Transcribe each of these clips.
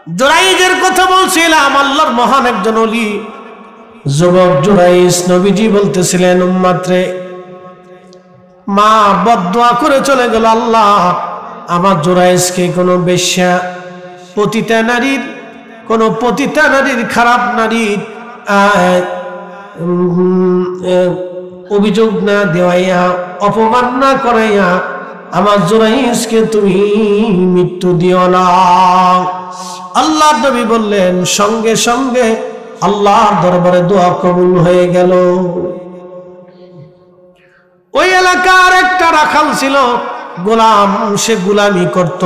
জুরাইজের কথা বলছিলাম, আল্লাহর মহান একজন ওলি যুবক জুরাইজ, নবীজি বলতেছিলেন উম্মতরে, মা বদদুয়া করে চলে গেল, আল্লাহ আমার জুরাইজকে কোনো বেশ্যা, পতিতা নারীর খারাপ নারীর অভিযোগ না দেওয়াইয়া, অপমান না করাইয়া আমার জুরাইজকে তুমি মৃত্যু দিও না। আল্লাহর নবী বললেন, সঙ্গে সঙ্গে আল্লাহর দরবারে দোয়া কবুল হয়ে গেল। ওই এলাকার একটা রাখাল ছিল, গোলাম, সে গোলামি করত,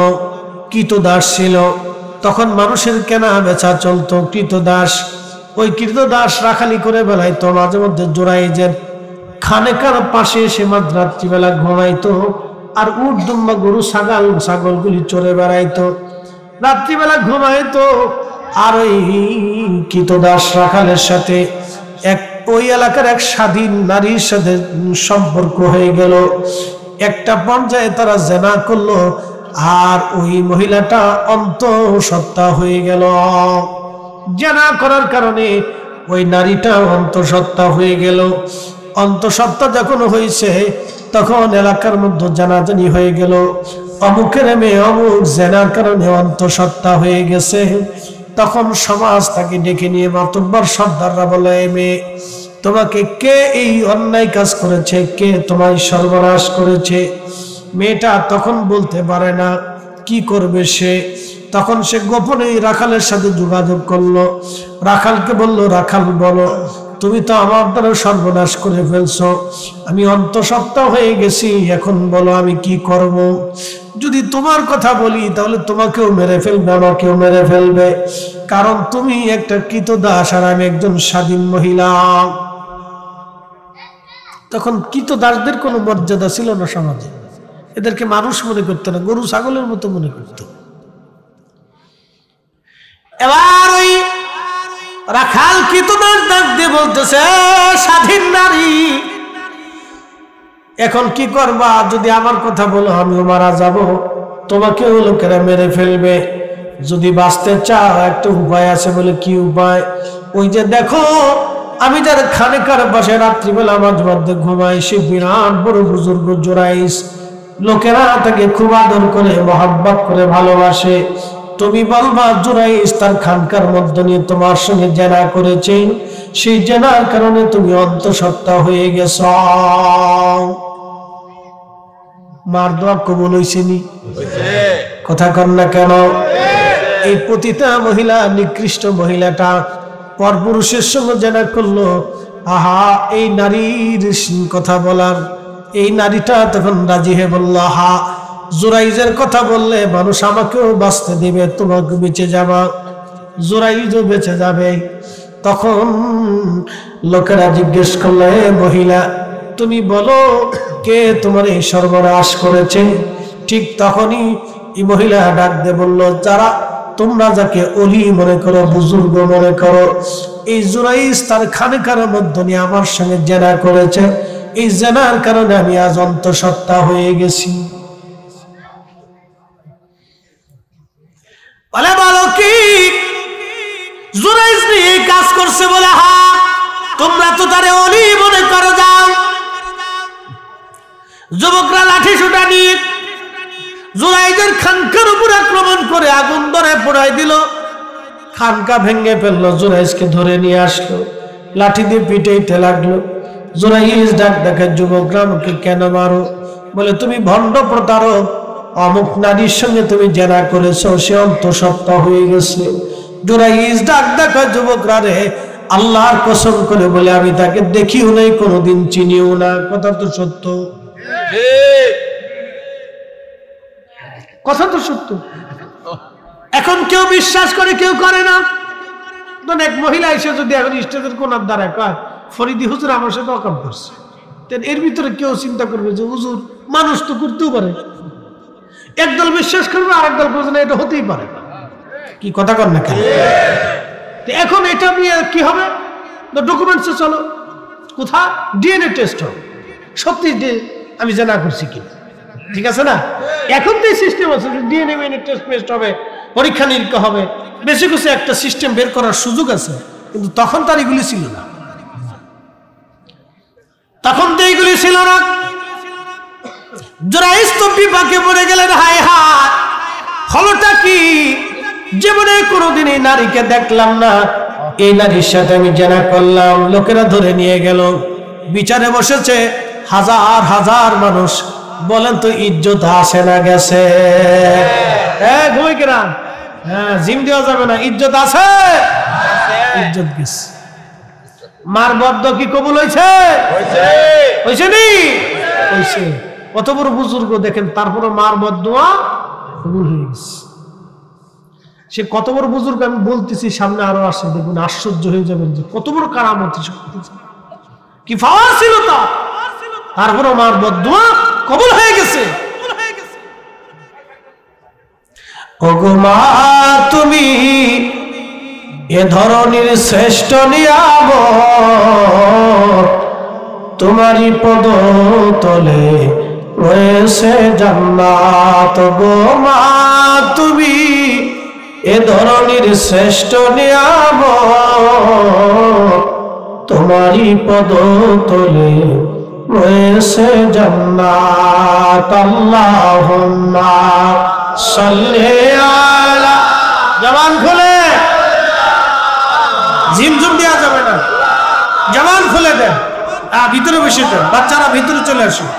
কৃতদাস ছিল। তখন মানুষের কেনা বেচা চলতো, কৃতদাস। ওই কৃতদাস রাখালি করে বেলাইতো, মাঝে মধ্যে জুরাইজের খানেকার পাশে এসে রাত্রিবেলা ঘুমাইতো, আর উট দুম্বা গরু ছাগলগুলি চড়ে বেড়াইতো, রাত্রিবেলা ঘুমাইতো। আর ওই কৃতদাস রাখালের সাথে ওই এলাকার এক স্বাধীন নারীর সাথে সম্পর্ক হয়ে গেল। একটা পর্যায়ে তারা জেনা করলো, আর ওই মহিলাটা অন্তঃসত্ত্বা হয়ে গেল। জেনা করার কারণে ওই নারীটা অন্তঃসত্ত্বা হয়ে গেল। অন্তঃসত্ত্বা যখন হয়েছে, তখন এলাকার মধ্যে জানাজানি হয়ে গেল, অমুকের মেয়ে অমুক জেনার কারণে অন্তঃসত্ত্বা হয়ে গেছে। তখন সমাজ তাকে ডেকে নিয়ে মাতব্বর সর্দাররা বলে, মেয়ে, তোমাকে কে এই অন্যায় কাজ করেছে, কে তোমায় সর্বনাশ করেছে? মেয়েটা তখন বলতে পারে না, কি করবে সে? তখন সে গোপনে রাখালের সাথে যোগাযোগ করলো, রাখালকে বলল, রাখাল বলো, তুমি তো আমার দ্বারা সর্বনাশ করে ফেলছো, আমি অন্তঃসত্ত্বা হয়ে গেছি, এখন বলো আমি কি করব? যদি তোমার কথা বলি তাহলে তোমাকেও মেরে ফেলবে, আমাকেও মেরে ফেলবে, কারণ তুমি একটা কৃতদাস আর আমি একজন স্বাধীন মহিলা। তখন কৃতদাসদের কোনো মর্যাদা ছিল না সমাজে, এদেরকে মানুষ মনে করতো না, গরু ছাগলের মতো মনে করত। এবার ওই রাখাল কৃতদাস ডাক দিয়ে বলতেছে, স্বাধীন নারী, এখন কি করবা? যদি আমার কথা বলো আমিও মারা যাব, তোমাকেও লোকেরা মেরে ফেলবে। যদি বাঁচতে চাও একটা উপায় আছে। বলে, কি উপায়? ওই যে দেখো, আমি যার খানেকার পাশে রাত্রিবেলা মাঝে মধ্যে ঘুমাই, সে বিরাট বড় বুজুর্গ জুরাইজ, লোকেরা তাকে খুব আদর করে, মহাব্বত করে ভালোবাসে। তুমি বলবা জুরাইজ তার খানকার মধ্যে নিয়ে তোমার সঙ্গে জেনা করেছে, সেই জেনার কারণে তুমি অন্তঃসত্ত্বা হয়ে গেছ। মার দোয়া কবুল হইছে নি? কথা কন না কেন? এই পতিতা মহিলা, নিকৃষ্ট মহিলাটা পরপুরুষের সঙ্গে জেনা করলো। আহা, এই নারীর কথা বলার, এই নারীটা তখন রাজি হয়ে বলল, আহা, জুরাইজের কথা বললে মানুষ আমাকেও বাঁচতে দিবে, তোমাকে বেঁচে যাবা, জুরাইজও বেঁচে যাবে। তখন লোকেরা জিজ্ঞেস করলে, মহিলা তুমি বলো, কে তোমার এই সর্বনাশ করেছে? ঠিক তখনই এই মহিলা ডাক দিয়ে বলল, যারা তোমরা যাকে অলি মনে করো, বুজুর্গ মনে করো, এই জুরাইজ তার খানেকার মধ্যে নিয়ে আমার সঙ্গে জেনা করেছে, এই জেনার কারণে আমি আজ অন্তঃসত্ত্বা হয়ে গেছি। বলে, বলো কি জুরাইজ এই কাজ করছে? বলে, হ্যাঁ, তোমরা তো তারে অলি মনে করো, যাও। যুবকরা লাঠি সোটা নিয়ে জুরাইজের খানকার উপর আক্রমণ করে আগুন ধরে পোড়াই দিল, খানকা ভেঙে ফেললো, জুরাইজকে ধরে নিয়ে আসলো, লাঠি দিয়ে পিটাইতে লাগলো। জুরাইজ ডাক দেখে, যুবকরা আমাকে কেন মারো? বলে, তুমি ভণ্ড প্রতারক, অমুক নারীর সঙ্গে তুমি জেনা করেছো, সে অন্তঃসত্ত্বা হয়ে গেছে। জুরাইজ ডাক দেখে, যুবকরা রে, আল্লাহর কসম করে বলে, আমি তাকে দেখিও নাই, কোনোদিন চিনিও না। কথা তো সত্য, কথা তো সত্য। এখন কেউ বিশ্বাস করে, কেউ করে না। এক মহিলা এসে যদি এখন স্টেজের কোনার দ্বারা কয়, ফরিদি হুজুর আমার সাথে অকাম করছে, এর ভিতরে কেউ চিন্তা করবে যে হুজুর মানুষ তো করতেও পারে। একদল বিশ্বাস করবে, আরেক দল বলছে না, এটা হতেই পারে। কি কথা কর না কেন? এখন এটা নিয়ে কি হবে? ডকুমেন্টসে চলো, কোথা ডিএনএ টেস্ট হবে, সত্যি আমি জানা করছি কিনা, ঠিক আছে না? এখন তো সিস্টেম আছে, ডিএনএ টেস্ট হবে, পরীক্ষা নিরীক্ষা হবে, বেশি কিছু একটা সিস্টেম বের করার সুযোগ আছে, কিন্তু তখন তার এগুলি ছিল না। তখন তো এইগুলি ছিল না। জুরাইজ তো বিপাকে পড়ে গেলেন, হায় হায় হলোটা কি, জীবনে কোনোদিন এই নারীকে দেখলাম না, এই নারীর সাথে আমি জেনা করলাম, লোকেরা ধরে নিয়ে গেল, বিচারে বসেছে হাজার হাজার মানুষ। বলেন তো ইজ্জত আসে না গেছে? হ্যাঁ ঘুমাই কেনা, হ্যাঁ জিম দেওয়া যাবে না, ইজ্জত আছে, ইজ্জত গেছে। মার বদ্ধ কি কবুল হয়েছে? হয়েছে নি? হয়েছে। কত বড় বুজুর্গ দেখেন, তারপরে মার বদদুয়া কবুল হয়ে গেছে। সে কত বড় বুজুর্গ আমি বলতেছি, সামনে আরো আসে, দেখুন আশ্চর্য হয়ে যাবেন যে কত বড় কারামত, কি পাওয়ার ছিল তার। তারপরে মার বদদুয়া কবুল হয়ে গেছে। ওগো মা তুমি এ ধরনের শ্রেষ্ঠ নিয়ামত, তোমারই পদ তলে রয়েছে জান্নাত। গো মা তুমি এ ধরনের শ্রেষ্ঠ নিয়ামত, তোমারই পদ তলে রয়েছে জান্নাত। আল্লাহুম্মা সাল্লি আলা, জবান খুলে, ঝিমঝুম দেওয়া যাবে না, জবান খুলে দেন, ভিতরে বসে দেন, বাচ্চারা ভিতরে চলে আসুন।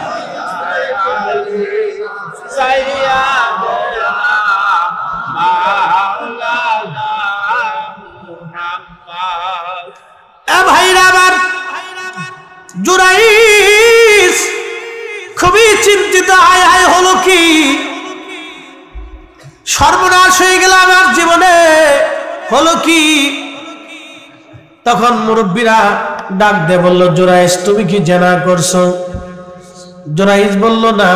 ভাইরা আবার জুরাইজ খুবই চিন্তিত, হায় হায় হলো কি, সর্বনাশ হয়ে গেল আমার জীবনে, হলো কি। তখন মুরব্বীরা ডাক দিয়ে বলল, জুরাইজ তুমি কি জেনা করছো? জুরাইজ বলল, না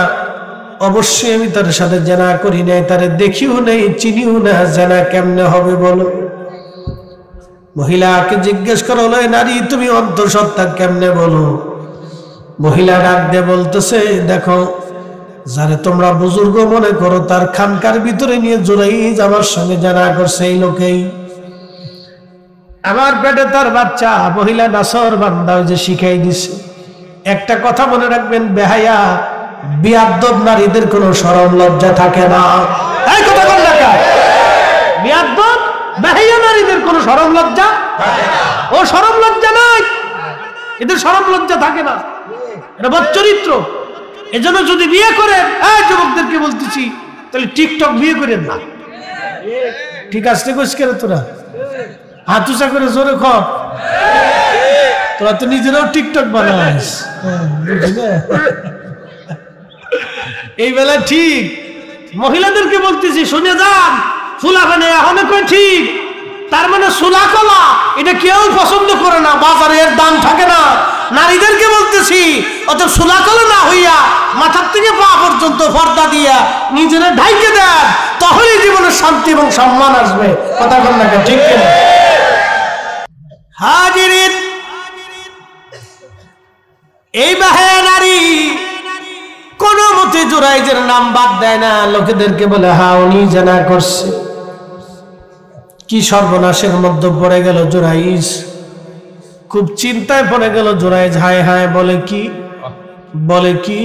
অবশ্যই আমি তার সাথে জেনা করি নাই, তারে দেখিও নেই, চিনিও না, জেনা কেমনে হবে বলো। মহিলাকে জিজ্ঞেস করা হলো, নারী তুমি অন্তঃসত্ত্বা কেমনে বলো? মহিলা ডাক দিয়ে বলতেছে, দেখো যারে তোমরা বুজুর্গ মনে করো, তার খানকার ভিতরে নিয়ে জুরাইজ আমার সঙ্গে জেনা করছে, এই লোকেই। আমার পেটে তার বাচ্চা, মহিলা নাসর বান্দা যে শিখাই দিছে। একটা কথা মনে রাখবেন, বেহায়া বিয়াদ্দব নারীদের কোনো শরম লজ্জা থাকে না। এই কথা কোন লেখা? বিয়াদ্দব বেহায়া নারীদের কোনো শরম লজ্জা থাকে না। ও শরম লজ্জা নাই, এদের শরম লজ্জা থাকে না, এটা বদচরিত্র। এজন্য যদি বিয়ে করেন, এই যুবকদেরকে বলতেছি, তাহলে টিকটক বিয়ে করেন না। ঠিক আছে কইস করে তোরা হাত উঁচা করে জোরে খপ, তোরা তো নিজেরাও টিকটক বানাস, এই বেলা ঠিক। মহিলাদেরকে বলতেছি শুনে যান, ফুলা বানে এখন কই ঠিক, তার মানে সুলা কলা এটা কেউ পছন্দ করে না, বাজারে এর দাম থাকে না। নারীদেরকে বলতেছি, অত সুলা কলা না হইয়া মাথার থেকে পা পর্যন্ত পর্দা দিয়া নিজেরা ঢাইকে দেন, তখনই জীবনের শান্তি এবং সম্মান আসবে। কথা বল না, ঠিক কিনা? হাজিরিন, এই বাহায়া নারী কোন মতে জুরাইজের নাম বাদ দেয় না, লোকেদেরকে বলে হা উনি জানা করছে। কি সর্বনাশের মধ্যে পড়ে গেল জুরাইজ, খুব চিন্তায় পড়ে গেল জুরাইজ। হায় হায় বলে কি, বলে কি?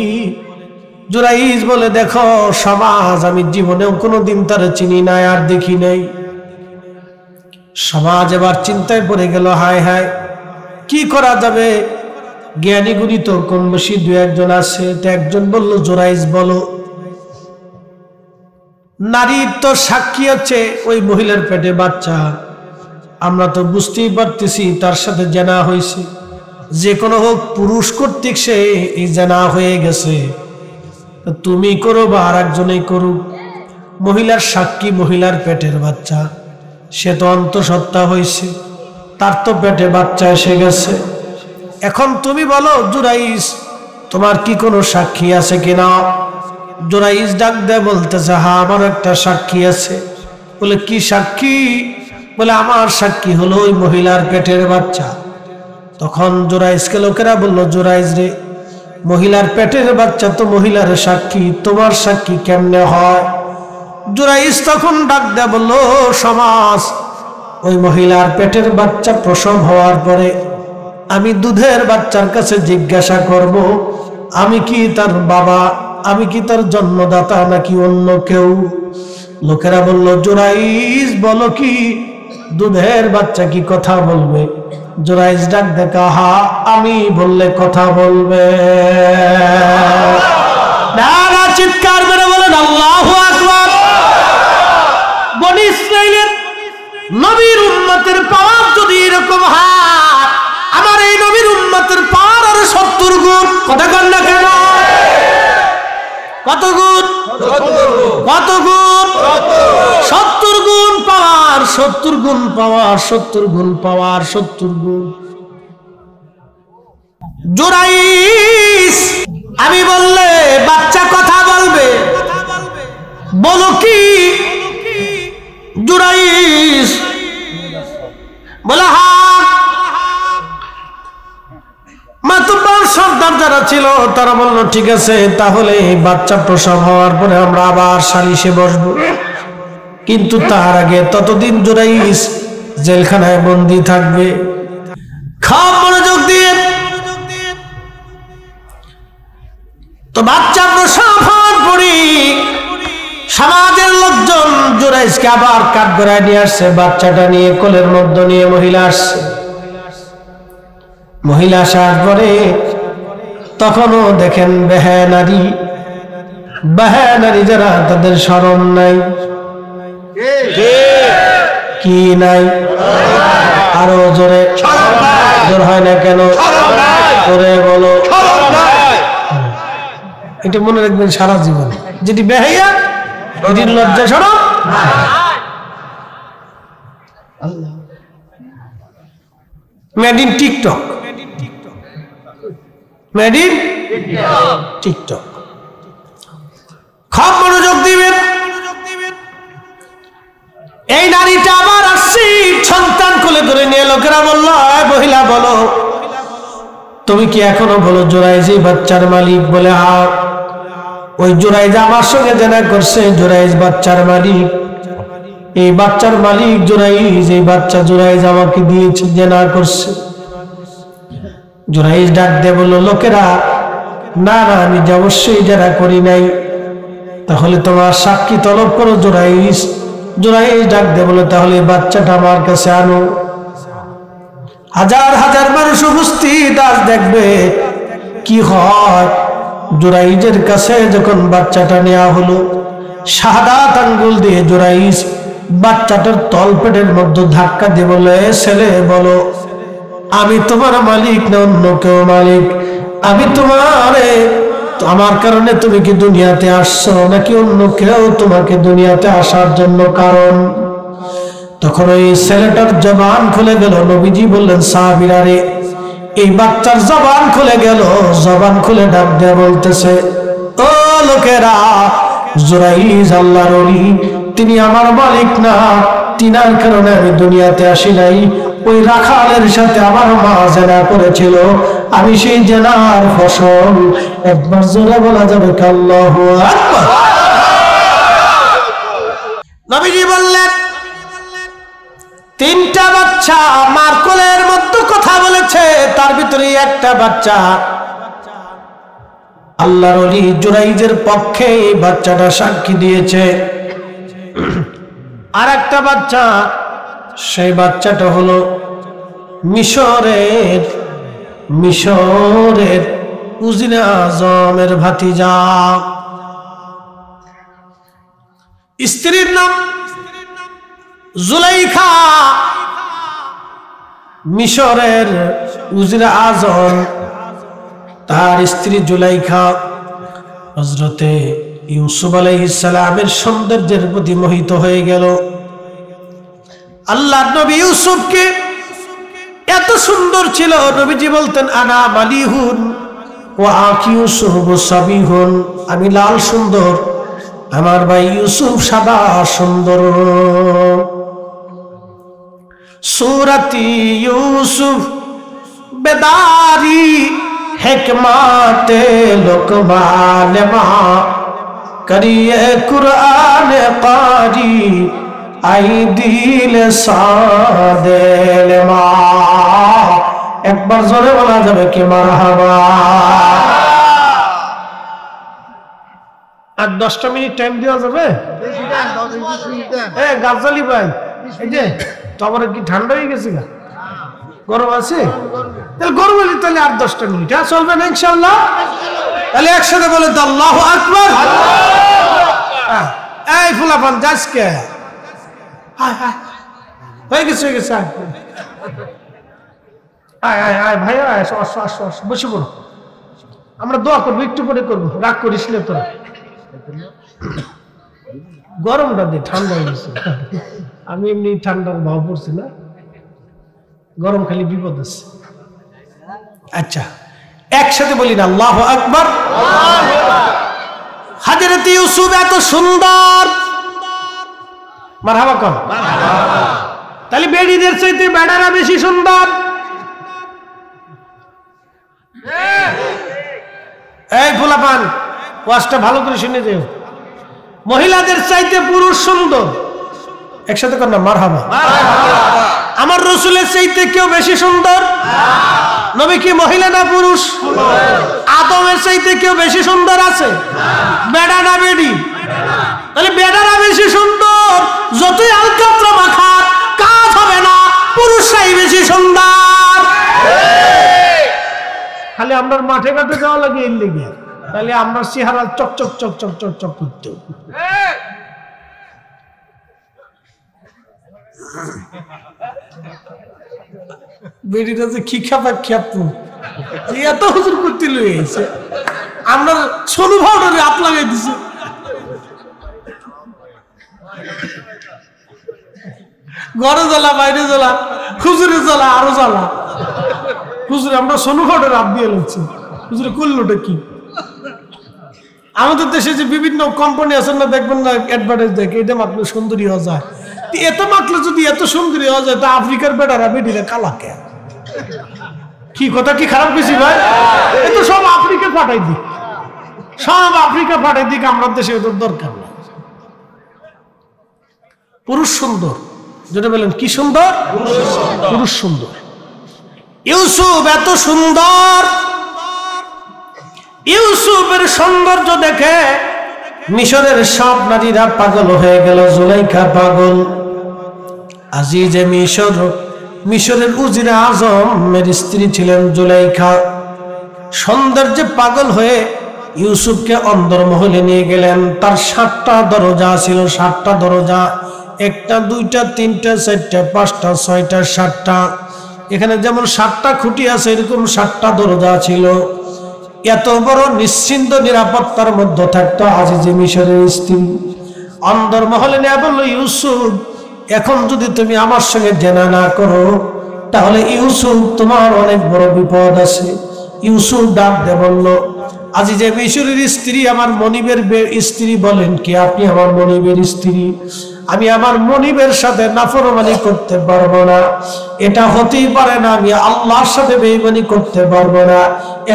জুরাইজ বলে, দেখো সমাজ, আমি জীবনেও কোনোদিন তার চিনি নাই আর দেখি নাই। সমাজ এবার চিন্তায় পড়ে গেল, হায় হায় কি করা যাবে? জ্ঞানী গুণী তো কম বেশি দু একজন আছে। তো একজন বলল, জুরাইজ বলো। নারীর তো সাক্ষী আছে ওই মহিলার পেটে বাচ্চা, আমরা তো বুঝতেই পারতেছি তার সাথে জেনা হয়েছে, যে কোনো হোক পুরুষ কর্তৃক সে এই জেনা হয়ে গেছে। তুমি করো বা আর একজনেই করুক, মহিলার সাক্ষী মহিলার পেটের বাচ্চা, সে তো অন্তঃসত্ত্বা হয়েছে, তার তো পেটে বাচ্চা এসে গেছে। এখন তুমি বলো জুরাইজ, তোমার কি কোনো সাক্ষী আছে কিনা? জুরাইজ ডাক দেয় বলতেছে, হ্যাঁ আমার একটা সাক্ষী আছে। বলে কি সাক্ষী? বলে আমার সাক্ষী হলো ওই মহিলার পেটের বাচ্চা। তখন জুরাইজকে লোকেরা বলল, জুরাইজ রে, মহিলার পেটের বাচ্চা তো মহিলার সাক্ষী, তোমার সাক্ষী কেমনে হয়? জুরাইজ তখন ডাক দেয়া বলল, সমাজ, ওই মহিলার পেটের বাচ্চা প্রসব হওয়ার পরে আমি দুধের বাচ্চার কাছে জিজ্ঞাসা করব, আমি কি তার বাবা, আমি কি তার জন্মদাতা নাকি অন্য কেউ? লোকেরা বলল, জুরাইজ বলো কি, দুধের বাচ্চা কি কথা বলবে? জুরাইজ ডাক দেখা, হা, আমি বললে কথা বলবে। না, চিৎকার মেরে বলেন আল্লাহু আকবার। বনি ইসরাইলের নবীর উম্মতের পাওয়ার যদি এরকম হয়, আমার এই নবীর উম্মতের পাওয়ার আর 70 গুণ। কথা কন না কেন? কত গুণ? কত গুণ? 70 গুণ পাওয়ার, 70 গুণ পাওয়ার, 70 গুণ পাওয়ার, 70 গুণ। জুরাইজ, আমি বললে বাচ্চা কথা বলবে, বলো কি? জুরাইজ বলে, হ্যাঁ। মাতুব্বার সর্দার যারা ছিল তারা বলল, ঠিক আছে, তাহলে বাচ্চা প্রসব হওয়ার পরে আমরা আবার সালিশে বসবো, কিন্তু তার আগে ততদিন জুরাইজ জেলখানায় বন্দী থাকবে। খুব মনোযোগ দিয়ে তো বাচ্চা প্রসব হওয়ার পরে সমাজের লোকজন জুরাইজকে আবার কাঠগড়ায় নিয়ে আসছে, বাচ্চাটা নিয়ে কোলের মধ্যে নিয়ে মহিলা আসছে। মহিলা আসার পরে তখনও দেখেন বেহানারি যারা, তাদের শরম নাই, কি নাই? আরো জোরে, জোর হয় না কেন? জোরে বলো। এটা মনে রাখবেন সারা জীবন, যেটি বেহাইয়া, এটির লজ্জা শরম। Made in TikTok, made in TikTok. খুব মনোযোগ দিবেন। এই নারীটা আবার আসছি, সন্তান কোলে করে নিয়ে। লোকেরা বলল, মহিলা বলো, তুমি কি এখনো বলো জুরাইজ বাচ্চার মালিক? বলে, হ্যাঁ। ওই জুরাইজ আমার সঙ্গে জেনা করছে, জুরাইজ বাচ্চার মালিক, এই বাচ্চার মালিক জুরাইজ, এই বাচ্চা জুরাইজ আমাকে দিয়েছে, জেনা করছে। জুরাইজ ডাক দিয়ে বলল, লোকেরা, না না, আমি অবশ্যই জেনা করি নাই, তাহলে তোমার সাক্ষী তলব করো। জুরাইজ ডাক দিয়ে বলল, তাহলে বাচ্চাটা আমার কাছে আনো। হাজার হাজার মানুষ উপস্থিত, আজ দেখবে কি হয়। জুরাইজের কাছে যখন বাচ্চাটা নেওয়া হলো, শাহাদাত আঙ্গুল দিয়ে জুরাইজ বাচ্চাটার তলপেটের মধ্যে ধাক্কা দিয়ে বলে, ছেলে বলো, আমি তোমার মালিক না অন্য কেউ মালিক? আমি আমার কারণে তুমি কি দুনিয়াতে আসছো, নাকি অন্য কেউ তোমাকে দুনিয়াতে আসার জন্য কারণ? তখন ওই ছেলেটার জবান খুলে গেল। নবীজি বললেন, সাহাবীরা রে, এই বাচ্চার জবান খুলে গেল। জবান খুলে ডাক দেয়া বলতেছে, ও লোকেরা, জুরাইজ আল্লাহর ওলি, তিনি আমার মালিক না, তিনার কারণে আমি দুনিয়াতে আসি নাই। ওই রাখালের সাথে আমার মা জেনা করেছিল, আমি সেই জেনার ফসল। একবার জোরে বলা যাবে আল্লাহু আকবার। নবীজি বললেন, 3টা বাচ্চা মার কোলের মধ্যে কথা বলেছে, তার ভিতরে একটা বাচ্চা আল্লাহর ওলি জুরাইজের পক্ষে এই বাচ্চাটা সাক্ষী দিয়েছে। আর একটা বাচ্চা, সেই বাচ্চাটা হলো মিশরের উজিরে আজমের ভাতিজা। স্ত্রীর নাম জুলাইখা। মিশরের উজিরে আজম, তার স্ত্রী জুলাইখা হযরতে ইউসুফ আলাইহিস সালামের সৌন্দর্যের প্রতি মোহিত হয়ে গেল। আল্লাহর নবী ইউসুফকে এত সুন্দর ছিল, নবীজি বলতেন, আনা মালিহুন ওয়া আখি ইউসুফ সাবিহুন, আমি লাল সুন্দর, আমার ভাই ইউসুফ সাদা সুন্দর। सूरती यूसुफ बेदारी हिकमत लुकमान करिए कुरान कारी आई दिल सादेल मा एक बार जोरे बोला जाबे कि मारहाबा আর 10টা মিনিট টাইম দেওয়া যাবে গাছালি ভাই এই যে তোমার কি ঠান্ডা হয়ে গেছে না গরম আছে তাহলে গরম হলে তাহলে আর 10টা মিনিট চলবে না ইনশাআল্লাহ তাহলে একসাথে বলে তো আল্লাহু আকবার এই ফুলাপান যাসকে হায় হায় হয়ে গেছে আয় আয় আয় ভাই আসো আসো আসো আসো বসে পড়ো আমরা দোয়া করবো একটু পরে করবো রাগ করিস না তোরা গরমটা দিয়ে ঠান্ডা হয়ে গেছে আমি এমনি ঠান্ডার ভাব পড়ছি না গরম খালি বিপদ আছে আচ্ছা একসাথে বলি না আল্লাহু আকবার হযরত ইউসুফ এত সুন্দর মারহাবা কোন তাহলে বেড়িদের চাইতে বেড়ারা বেশি সুন্দর এই ফুলাপান ওয়াজটা ভালো করে শুনে যেও মহিলাদের চাইতে পুরুষ সুন্দর একসাথে কর না মারহাবা আমার রাসূলের চাইতে কেউ বেশি সুন্দর নবী কি মহিলা না পুরুষ আদমের চাইতে কেউ বেশি সুন্দর আছে বেড়া না বেড়ি তাহলে বেড়ারা বেশি সুন্দর যতই আলকাতরা মাখা কাজ হবে না পুরুষরাই বেশি সুন্দর খালি আমরা মাঠে ঘাটে যাওয়া লাগে এর লেগে তাহলে আমরা চেহারা চকচক চকচক চকচক করতে বেড়িটা যে কি খাবা খ্যাপু এত হুজুর করতে লইছে আমরা সোনু ভাউডারে হাত লাগাই দিছে ঘরে জ্বালা বাইরে জ্বালা হুজুরে জ্বালা আরো জ্বালা হুজুরে আমরা সোনু ভাউডারে হাত দিয়ে লইছি হুজুরে করলোটা কি আমাদের দেশে যে বিভিন্ন কোম্পানি আছে না দেখবেন না অ্যাডভার্টাইজ দেখে এটা মাত্র সুন্দরী হওয়া যায় এত মাত্র যদি এত সুন্দরী হওয়া যায় তা আফ্রিকার বেটারা বেটিরা কালা কে কি কথা কি খারাপ বেশি ভাই এত সব আফ্রিকা পাঠাই দিক সব আফ্রিকা পাঠাই দিক আমরা দেশে ওদের দরকার নেই পুরুষ সুন্দর যেটা বলেন কি সুন্দর পুরুষ সুন্দর ইউসুফ এত সুন্দর ইউসুফের সৌন্দর্য দেখে মিশরের সব নারীরা পাগল হয়ে গেল জুলাইখা পাগল আজিজে মিশরের উজিরে আজমের স্ত্রী ছিলেন জুলাইখা সৌন্দর্যে পাগল হয়ে ইউসুফকে অন্দরমহলে নিয়ে গেলেন তার 7টা দরজা ছিল 7টা দরজা 1টা 2টা 3টা 4টা 5টা 6টা 7টা এখানে যেমন 7টা খুঁটি আছে এরকম 7টা দরজা ছিল এত বড় নিশ্চিন্ত নিরাপত্তার মধ্যে থাকতো আজিজে মিশরের স্ত্রী অন্দরমহলে নিয়ে বলল ইউসুফ এখন যদি তুমি আমার সঙ্গে জেনা না করো তাহলে ইউসুফ তোমার অনেক বড় বিপদ আছে ইউসুফ ডাক দিয়ে বলল আজিজে মিশরের স্ত্রী আমার মনিবের স্ত্রী বলেন কি আপনি আমার মনিবের স্ত্রী আমি আমার মনিবের সাথে নাফরমানি করতে পারবো না এটা হতেই পারে না আমি আল্লাহর সাথে বেঈমানি করতে পারবো না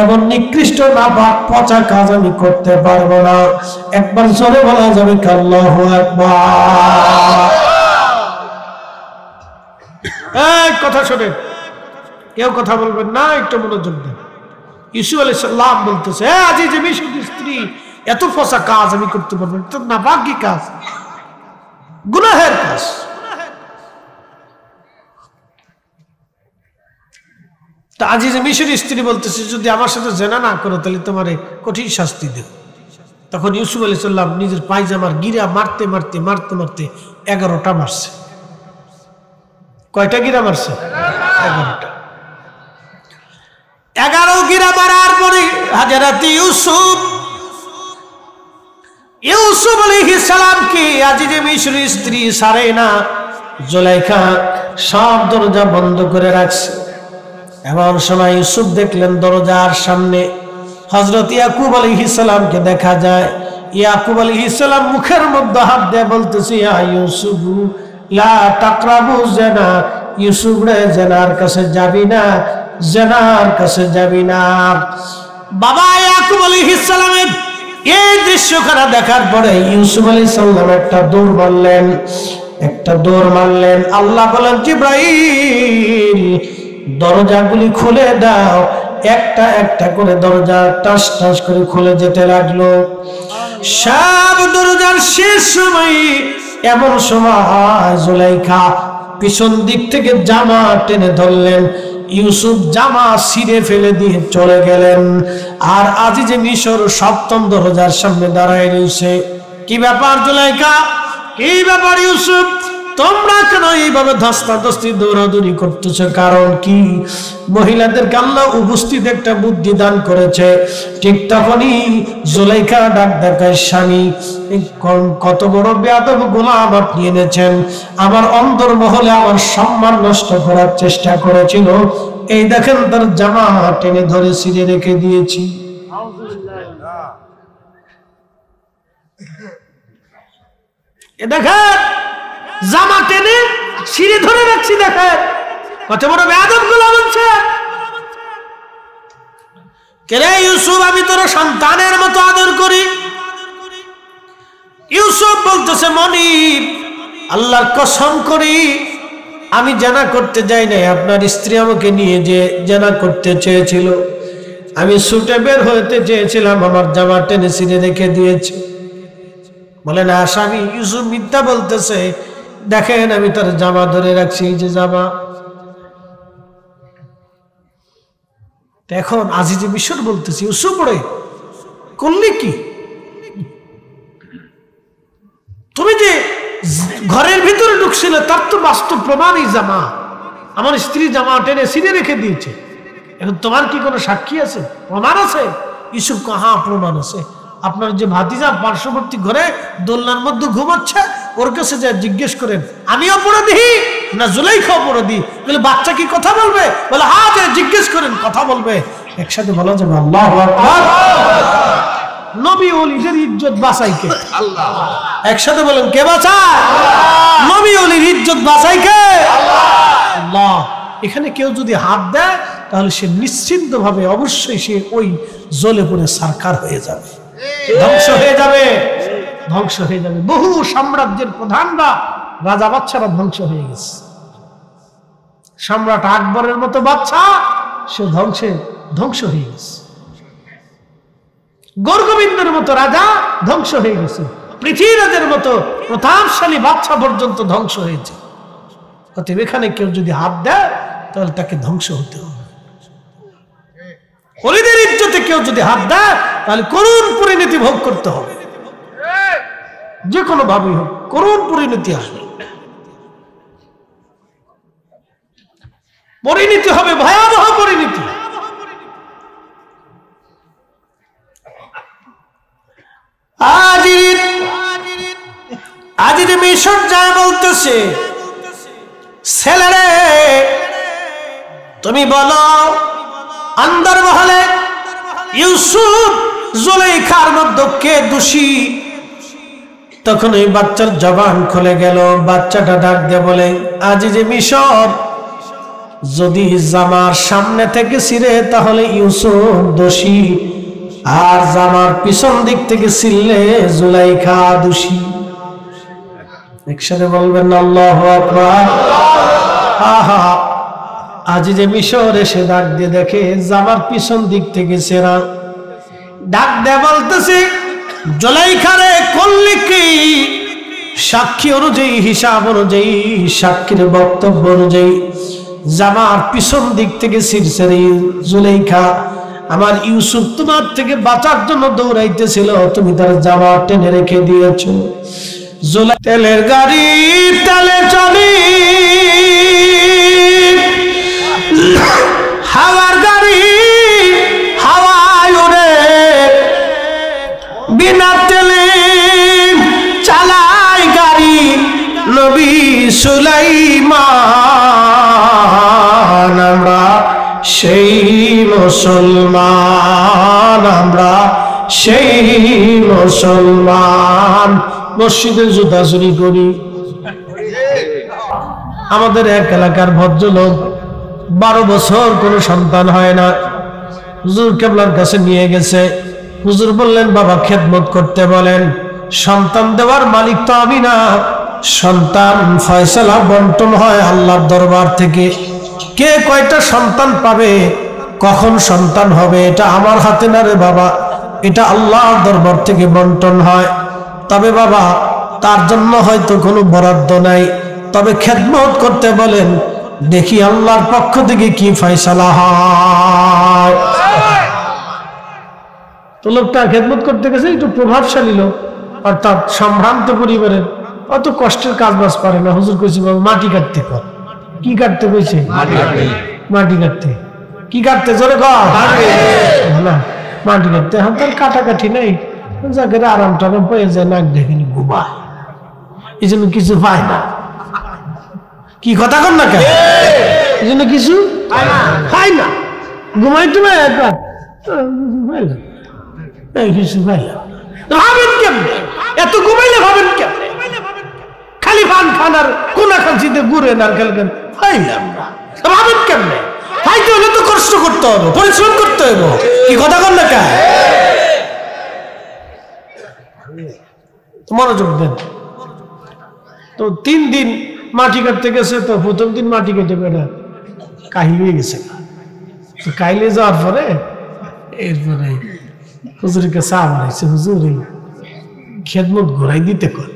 এমন নিকৃষ্ট নাপাক পচা কাজ আমি করতে পারবো না একবার জোরে বলা যাবে আল্লাহু আকবার এই কথা শুনেন কেউ কথা বলবেন না একটু মনোযোগ দিন ইউসুফ আলাইহিস সালাম বলতেছে আজিজে মিশরের স্ত্রী এত পচা কাজ আমি করতে পারবো না তো নাপাক কি কাজ গুনাহের কাজ তা আজিজে মিশরের স্ত্রী বলতেছে যদি আমার সাথে জেনা না করো তাহলে তোমারে কঠিন শাস্তি দেব তখন ইউসুফ আলাইহিস সালাম নিজের পায়জামার গিরা মারতে মারতে মারতে মারতে 11টা মারছে কয়টা গিরা মারছে 11টা 11 গিরা মারার পরে হযরত ইউসুফ আলাইহিস সালাম কি আজিজে মিশরের স্ত্রী সারে না জুলাইখা সব দরজা বন্ধ করে রাখছে এমন সময় ইউসুফ দেখলেন দরজার সামনে হযরত ইয়াকুব আলাইহিস সালামকে দেখা যায় ইয়াকুব আলাইহিস সালাম মুখের মধ্যে হাত দিয়ে বলতেছে ইয়া ইউসুফ লা তাকরাবু জিনা ইউসুফ রে জিনার কাছে যাবি না জিনার কাছে যাবি না বাবা ইয়াকুব আলাইহিস সালামের এই দৃশ্যখানা দেখার পরে ইউসুফ আলাইহিস সালাম একটা দৌড় মারলেন। আল্লাহ বলেন, জিবরাইল দরজাগুলি খুলে দাও। একটা একটা করে দরজা টাস টাস করে খুলে যেতে লাগলো। সব দরজার শেষ সময়, এমন সময় জুলাইখা পিছন দিক থেকে জামা টেনে ধরলেন। ইউসুফ জামা ছিঁড়ে ফেলে দিয়ে চলে গেলেন। আর আজিজে মিশর সপ্তম দরজার সামনে দাঁড়ায় রয়েছে। কি ব্যাপার জুলাইখা, কি ব্যাপার ইউসুফ, তোমরা কেন এইভাবে ধস্তাধস্তি দৌড়াদৌড়ি করতেছ? কারণ কি? মহিলাদেরকে আল্লাহ উপস্থিত একটা বুদ্ধি দান করেছে। ঠিক তখনই জুলাইখা ডাক দেখায়, স্বামী কত বড় বেয়াদব গোলাম আপনি এনেছেন, আমার অন্তর্মহলে আমার সম্মান নষ্ট করার চেষ্টা করেছিল। এই দেখেন তার জামা টেনে ধরে ছিঁড়ে রেখে দিয়েছি। এ দেখেন জামা টেনে ছিঁড়ে ধরে রাখছি, দেখেন কত বড় বেয়াদব গোলাম আছে। কেরে ইউসুফ, আমি তোর সন্তানের মতো আদর করি। ইউসুফ বলতেছে, মনিব আল্লাহর কসম করি আমি জানা করতে যাই নাই, আপনার স্ত্রী আমাকে নিয়ে যে জানা করতে চেয়েছিল, আমি ছুটে বের হতে চেয়েছিলাম, আমার জামা টেনে ছিঁড়ে রেখে দিয়েছে। বলে না স্বামী, ইউসুফ মিথ্যা বলতেছে, দেখেন আমি তার জামা ধরে রাখছি, এই যে জামা। এখন আজিজে মিশর বলতেছি, ইউসুফ পড়ে করলি কি? তুমি যে ঘরের ভিতরে ঢুকছিল তার তো বাস্তব প্রমাণ এই জামা, আমার স্ত্রী জামা টেনে ছিঁড়ে রেখে দিয়েছে। এখন তোমার কি কোনো সাক্ষী আছে, প্রমাণ আছে? ইউসুফ হ্যাঁ প্রমাণ আছে। আপনার যে ভাতিজা পার্শ্ববর্তী ঘরে দোলনার মধ্যে ঘুমাচ্ছে, ওর কাছে যা জিজ্ঞেস করেন আমি অপরাধী না জুলাইখা অপরাধী। বলে বাচ্চা কি কথা বলবে? বলে হ্যাঁ, যে জিজ্ঞেস করেন কথা বলবে। একসাথে বলা যাবে আল্লাহু আকবার। নবী ওলিদের ইজ্জত বাঁচাই কে? আল্লাহ। একসাথে বলেন কে বাঁচায়? নবী ওলির ইজ্জত বাঁচাই কে? আল্লাহ। এখানে কেউ যদি হাত দেয় তাহলে সে নিশ্চিন্ত ভাবে অবশ্যই সে ওই জ্বলে পড়ে সারকার হয়ে যাবে, ধ্বংস হয়ে যাবে, ধ্বংস হয়ে যাবে। বহু সাম্রাজ্যের প্রধানরা, রাজা বাচ্চারা ধ্বংস হয়ে গেছে। সম্রাট আকবরের মতো বাচ্চা সে ধ্বংস হয়ে গেছে। গৌরগোবিন্দের মতো রাজা ধ্বংস হয়ে গেছে। পৃথ্বীরাজের মতো প্রতাপশালী বাচ্চা পর্যন্ত ধ্বংস হয়েছে। অতএব এখানে কেউ যদি হাত দেয় তাহলে তাকে ধ্বংস হতে হবে। ওলিদের ইজ্জতে কেউ যদি হাত দেয় তাহলে করুণ পরিণতি ভোগ করতে হবে, যে কোনো ভাবেই হোক করুণ পরিণতি আসবে, পরিণতি হবে ভয়াবহ পরিণতি। আজির মিশর যায় বলতেছে, ছেলেরে তুমি বলো আন্দার মহলে ইউসুফ জুলাইখার মধ্যে কে দোষী? তখন ওই বাচ্চার জবান খুলে গেল। বাচ্চাটা ডাক দিয়ে বলে, আজিজে মিশর, যদি জামার সামনে থেকে ছিঁড়ে তাহলে ইউসুফ দোষী, আর জামার পিছন দিক থেকে ছিঁড়লে জুলাইখা দোষী। একসাথে বলবেন আল্লাহু আকবার। আহা, আজিজে মিশর এসে ডাক দিয়ে দেখে জামার পিছন দিক থেকে ছেঁড়া। ডাক দিয়ে বলতেছে, জুলাইখারে করলি কি? সাক্ষী অনুযায়ী, হিসাব অনুযায়ী, সাক্ষীর বক্তব্য অনুযায়ী জামার পিছন দিক থেকে ছিঁড়ছে রে জুলাইখা। আমার ইউসুফ তোমার থেকে বাঁচার জন্য দৌড়াইতেছিল, তুমি তার জামা টেনে রেখে দিয়েছো। তেলের গাড়ি তেলে চলি, হাওয়ার গাড়ি হাওয়ায় ওরে, বিনা তেলে চালায় গাড়ি নবী সুলাইমান। আমরা সেই মুসলমান, আমরা সেই মুসলমান, মসজিদে জুতা চুরি করি। আমাদের এক এলাকার ভদ্রলোক 12 বছর কোনো সন্তান হয় না, হুজুর কেবলার কাছে নিয়ে গেছে। হুজুর বললেন বাবা খেদমত করতে বলেন, সন্তান দেওয়ার মালিক তো আমি না, সন্তান ফয়সালা বন্টন হয় আল্লাহর দরবার থেকে। কে কয়টা সন্তান পাবে, কখন সন্তান হবে, এটা আমার হাতে না রে বাবা, এটা আল্লাহর দরবার থেকে বন্টন হয়। তবে বাবা তার জন্য হয়তো কোনো বরাদ্দ নাই, তবে খেদমত করতে বলেন, দেখি আল্লাহর পক্ষ থেকে কি ফয়সালা হয়। তো লোকটা খেদমত করতে গেছে, একটু প্রভাবশালী লোক, অর্থাৎ সম্ভ্রান্ত পরিবারের, অত কষ্টের কাজ বাজ পারে না। হুজুর কইছে বাবা মাটি কাটতে কর। কি কাটতে কইছে? মাটি কাটতে। কি কাটতে? জোরে কর না, মাটি কাটতে। এখন তার কাটাকাটি নাই, জায়গায় আরাম টারাম পেয়ে যায়, নাক দেখেনি ঘুমায়, এই জন্য কিছু পায় না। কি কথা কর না কেন? এই জন্য কিছু পায় না, ঘুমাই টুমাই একবার কিছু পাইলাম। ভাবেন কেমনে এত ঘুমাইলে? ভাবেন কেমনে? খালি পান খান আর কোনা খানছিতে ঘুরে নারকেল খান, পাইলাম না। ভাবেন কেমনে? পাইতে হলে তো কষ্ট করতে হবে, পরিশ্রম করতে হবে। কি কথা কর না কেন? মনোযোগ দেন। তো 3 দিন মাটি কাটতে গেছে, তো প্রথম দিন মাটি কেটে বেড়া কাহিল হয়ে গেছে। তো কাহিলে যাওয়ার পরে এরপরে হুজুরের কাছে আবার আইছে, হুজুর খেদমত ঘুরাই দিতে কর,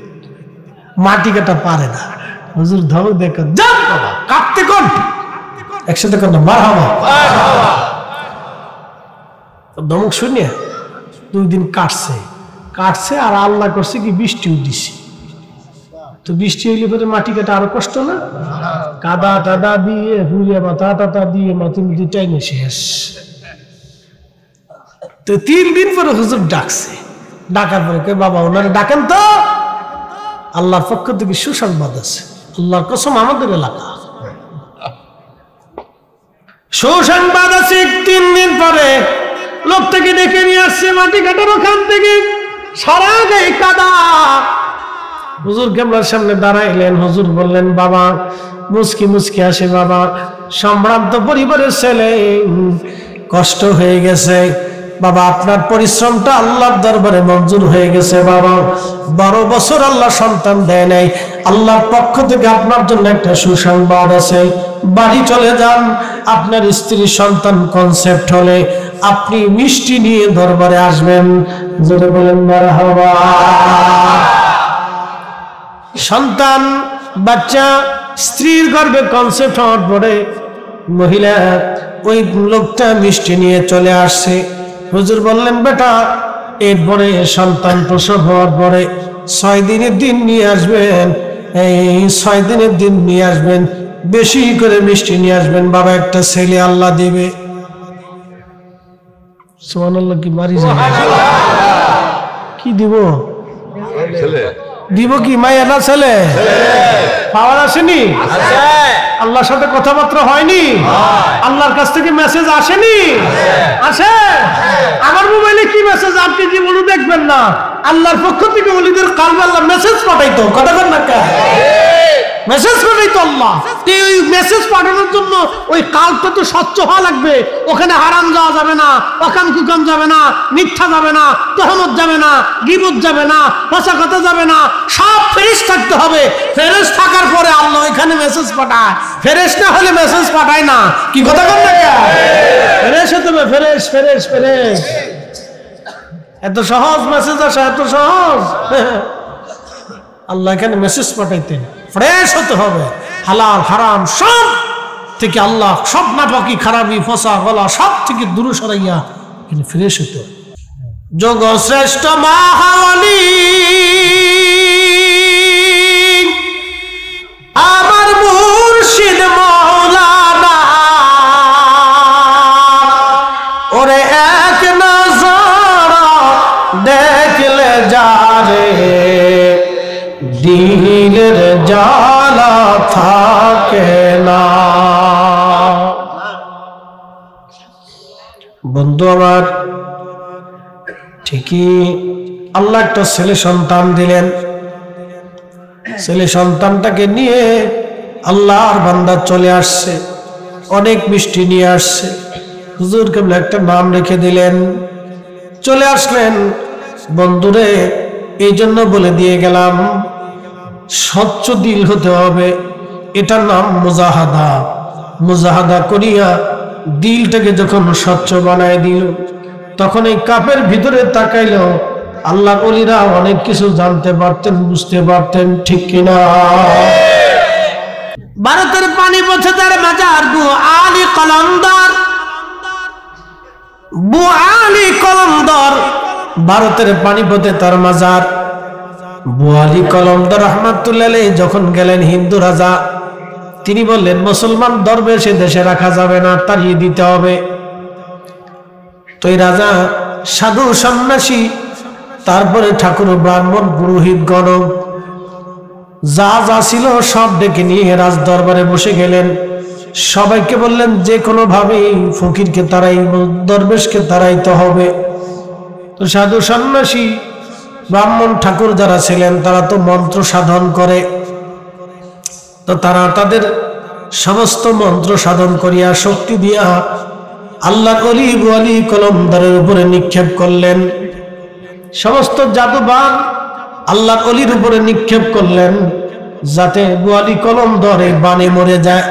মাটি কাটা পারে না। হুজুর ধমক দেখ, যান বাবা কাটতে কোন, একসাথে কর না, মারহাবা। ধমক শুনিয়ে 2 দিন কাটছে আর আল্লাহ করছে কি বৃষ্টিও দিছে। তো বৃষ্টি হইলে পরে মাটি কাটা আরো কষ্ট না? কাদা টাদা দিয়ে হুড়িয়া মাথা টাতা দিয়ে মাথা টাইনে শেষ। তো 3 দিন পরে হুজুর ডাকছে, ডাকার পরে কে বাবা ওনারে ডাকেন তো, আল্লাহর পক্ষ থেকে সুসংবাদ আছে। আল্লাহর কসম আমাদের এলাকা সুসংবাদ আছে। 3 দিন পরে লোকটাকে ডেকে নিয়ে আসছে মাটি কাটার ওখান থেকে, সারা গায়ে কাদা। হুজুর কেবলার সামনে দাঁড়াইলেন। হুজুর বললেন বাবা, মুচকি মুচকি আসে, বাবা সম্ভ্রান্ত পরিবারের ছেলে, কষ্ট হয়ে গেছে বাবা, আপনার পরিশ্রমটা আল্লাহর দরবারে মঞ্জুর হয়ে গেছে বাবা। 12 বছর আল্লাহ সন্তান দেয় নাই, আল্লাহর পক্ষ থেকে আপনার জন্য একটা সুসংবাদ আছে। বাড়ি চলে যান, আপনার স্ত্রী সন্তান কনসেপ্ট হলে আপনি মিষ্টি নিয়ে দরবারে আসবেন। যদি বলেন মারহাবা। সন্তান বাচ্চা স্ত্রীর গর্ভে কনসেপ্ট হওয়ার পরে মহিলা ওই লোকটা মিষ্টি নিয়ে চলে আসছে। হুজুর বললেন বেটা, এরপরে সন্তান প্রসব হওয়ার পরে 6 দিনের দিন নিয়ে আসবেন, এই 6 দিনের দিন নিয়ে আসবেন, বেশি করে মিষ্টি নিয়ে আসবেন বাবা, একটা ছেলে আল্লাহ দিবে। সুবহানাল্লাহ। কি মারি কি দিব? দিব কি মায়া না ছেলে? পাওয়ার আসেনি? আল্লাহর সাথে কথাবার্তা হয়নি? আল্লাহর কাছ থেকে মেসেজ আসেনি? আসে। আমার মোবাইলে কি মেসেজ আপনি জীবনে দেখবেন না, আল্লাহর পক্ষ থেকে ওলিদের কালবে আল্লাহ মেসেজ পাঠাইতো। কথা বল না কা? মেসেজ পাঠাইতো আল্লাহ। ওই মেসেজ পাঠানোর জন্য ওই কালটা তো স্বচ্ছ হওয়া লাগবে। ওখানে হারাম যাওয়া যাবে না, অকাম কুকাম যাবে না, মিথ্যা যাবে না, তহমত যাবে না, গীবত যাবে না, পচা কথা যাবে না, সব ফ্রেশ থাকতে হবে। ফ্রেশ থাকার পরে আল্লাহ এখানে মেসেজ পাঠায়। ফ্রেশ না হলে মেসেজ পাঠায় না। কি কথা বল না কা? ফ্রেশ হতে হবে, ফ্রেশ ফ্রেশ ফ্রেশ। এত সহজ মেসেজ আসা, এত সহজ। আল্লাহ এখানে মেসেজ পাঠাইতেন, ফ্রেশ হতে হবে। হালাল হারাম সব থেকে আল্লাহ, সব নাপাকি খারাপি ফসা গলা সব থেকে দূরে সরাইয়া এখানে ফ্রেশ হতে হবে। যোগ শ্রেষ্ঠ মাহাওয়ালি আমার মুর্শিদ মাওলানা, ওরে এক নজর দেখলে যারে দিলের জ্বালা থাকে না। বন্ধু আমার, ঠিকই আল্লাহ একটা ছেলে সন্তান দিলেন। ছেলে সন্তানটাকে নিয়ে আল্লাহর বান্দা চলে আসছে, অনেক মিষ্টি নিয়ে আসছে। হুজুর কেবল একটা নাম রেখে দিলেন, চলে আসলেন। বন্ধুরে, এই জন্য বলে দিয়ে গেলাম, স্বচ্ছ দিল হতে হবে। এটার নাম মুজাহাদা। মুজাহাদা করিয়া দিলটাকে যখন স্বচ্ছ বানায় দিল, তখন এই কাপের ভিতরে তাকাইল, আল্লাহর ওলিরা অনেক কিছু জানতে পারতেন, বুঝতে পারতেন, ঠিক কিনা? ভারতের পানিপথে তার মাজার বুআলি কলন্দর, বুআলি কলন্দর, ভারতের পানিপথে তার মাজার। বুআলি কলন্দর রহমাতুল্লাহ আলাইহি যখন গেলেন, হিন্দু রাজা, তিনি বললেন মুসলমান দরবেশ দেশে রাখা যাবে না, তাড়িয়ে দিতে হবে। তো এই রাজা সাধু সন্ন্যাসী, তারপরে ঠাকুর, ব্রাহ্মণ, পুরোহিত গণ যা যা ছিল সব ডেকে নিয়ে রাজ দরবারে বসে গেলেন। সবাইকে বললেন যে কোনো ভাবেই ফকিরকে তারাই, দরবেশকে তারাইতে হবে। তো সাধু সন্ন্যাসী, ব্রাহ্মণ, ঠাকুর যারা ছিলেন তারা তো মন্ত্র সাধন করে, তো তারা তাদের সমস্ত মন্ত্র সাধন করিয়া শক্তি দিয়া আল্লাহর ওলি বুআলি কলমদারের উপরে নিক্ষেপ করলেন। সমস্ত জাদুবান আল্লাহর ওলির উপরে নিক্ষেপ করলেন, যাতে বুআলি কলমদার এই বানে মরে যায়,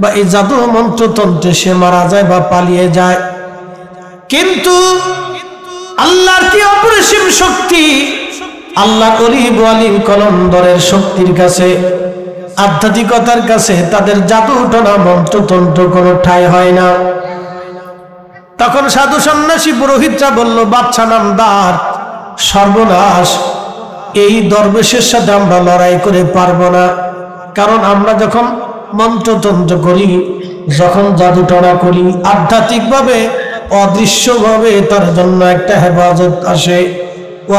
বা এই জাদু মন্ত্রতন্ত্রে সে মারা যায় বা পালিয়ে যায়। কিন্তু আল্লাহর কি অপরিসীম শক্তি! আল্লাহর ওলি বুআলি কলমদারের শক্তির কাছে, আধ্যাত্মিকতার কাছে তাদের জাদু টনা মন্ত্রতন্ত্র কোনো ঠাঁই হয় না। তখন সাধু সন্ন্যাসী পুরোহিতরা বলল, বাচ্চা নামদার, সর্বনাশ, এই দরবেশের সাথে আমরা লড়াই করে পারবো না। কারণ আমরা যখন মন্ত্রতন্ত্র করি, যখন জাদু টনা করি, আধ্যাত্মিকভাবে অদৃশ্যভাবে তার জন্য একটা হেফাজত আসে,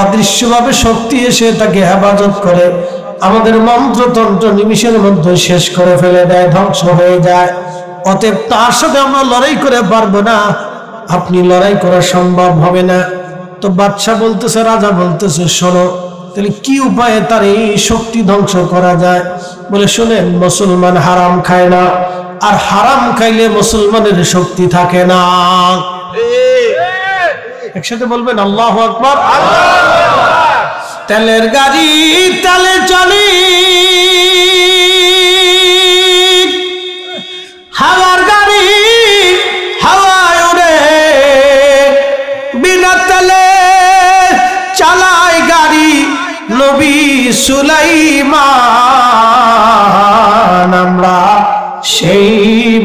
অদৃশ্যভাবে শক্তি এসে তাকে হেফাজত করে, আমাদের মন্ত্রতন্ত্র নিমিষের মধ্যে শেষ করে ফেলে দেয়, ধ্বংস হয়ে যায়। অতএব তার সাথে আমরা লড়াই করে পারবো না, আপনি লড়াই করা সম্ভব হবে না। তো বাদশা বলতেছে, রাজা বলতেছে, শোনো, তাহলে কি উপায়ে তার এই শক্তি ধ্বংস করা যায়? বলে, শোনেন, মুসলমান হারাম খায় না, আর হারাম খাইলে মুসলমানের শক্তি থাকে না। একসাথে বলবেন আল্লাহু আকবার। তেলের গাড়ি তেলে চলি, হাওয়ার গাড়ি হাওয়ায় উড়ে, বিনা তেলে চালায় গাড়ি নবী সুলাইমান। আমরা সেই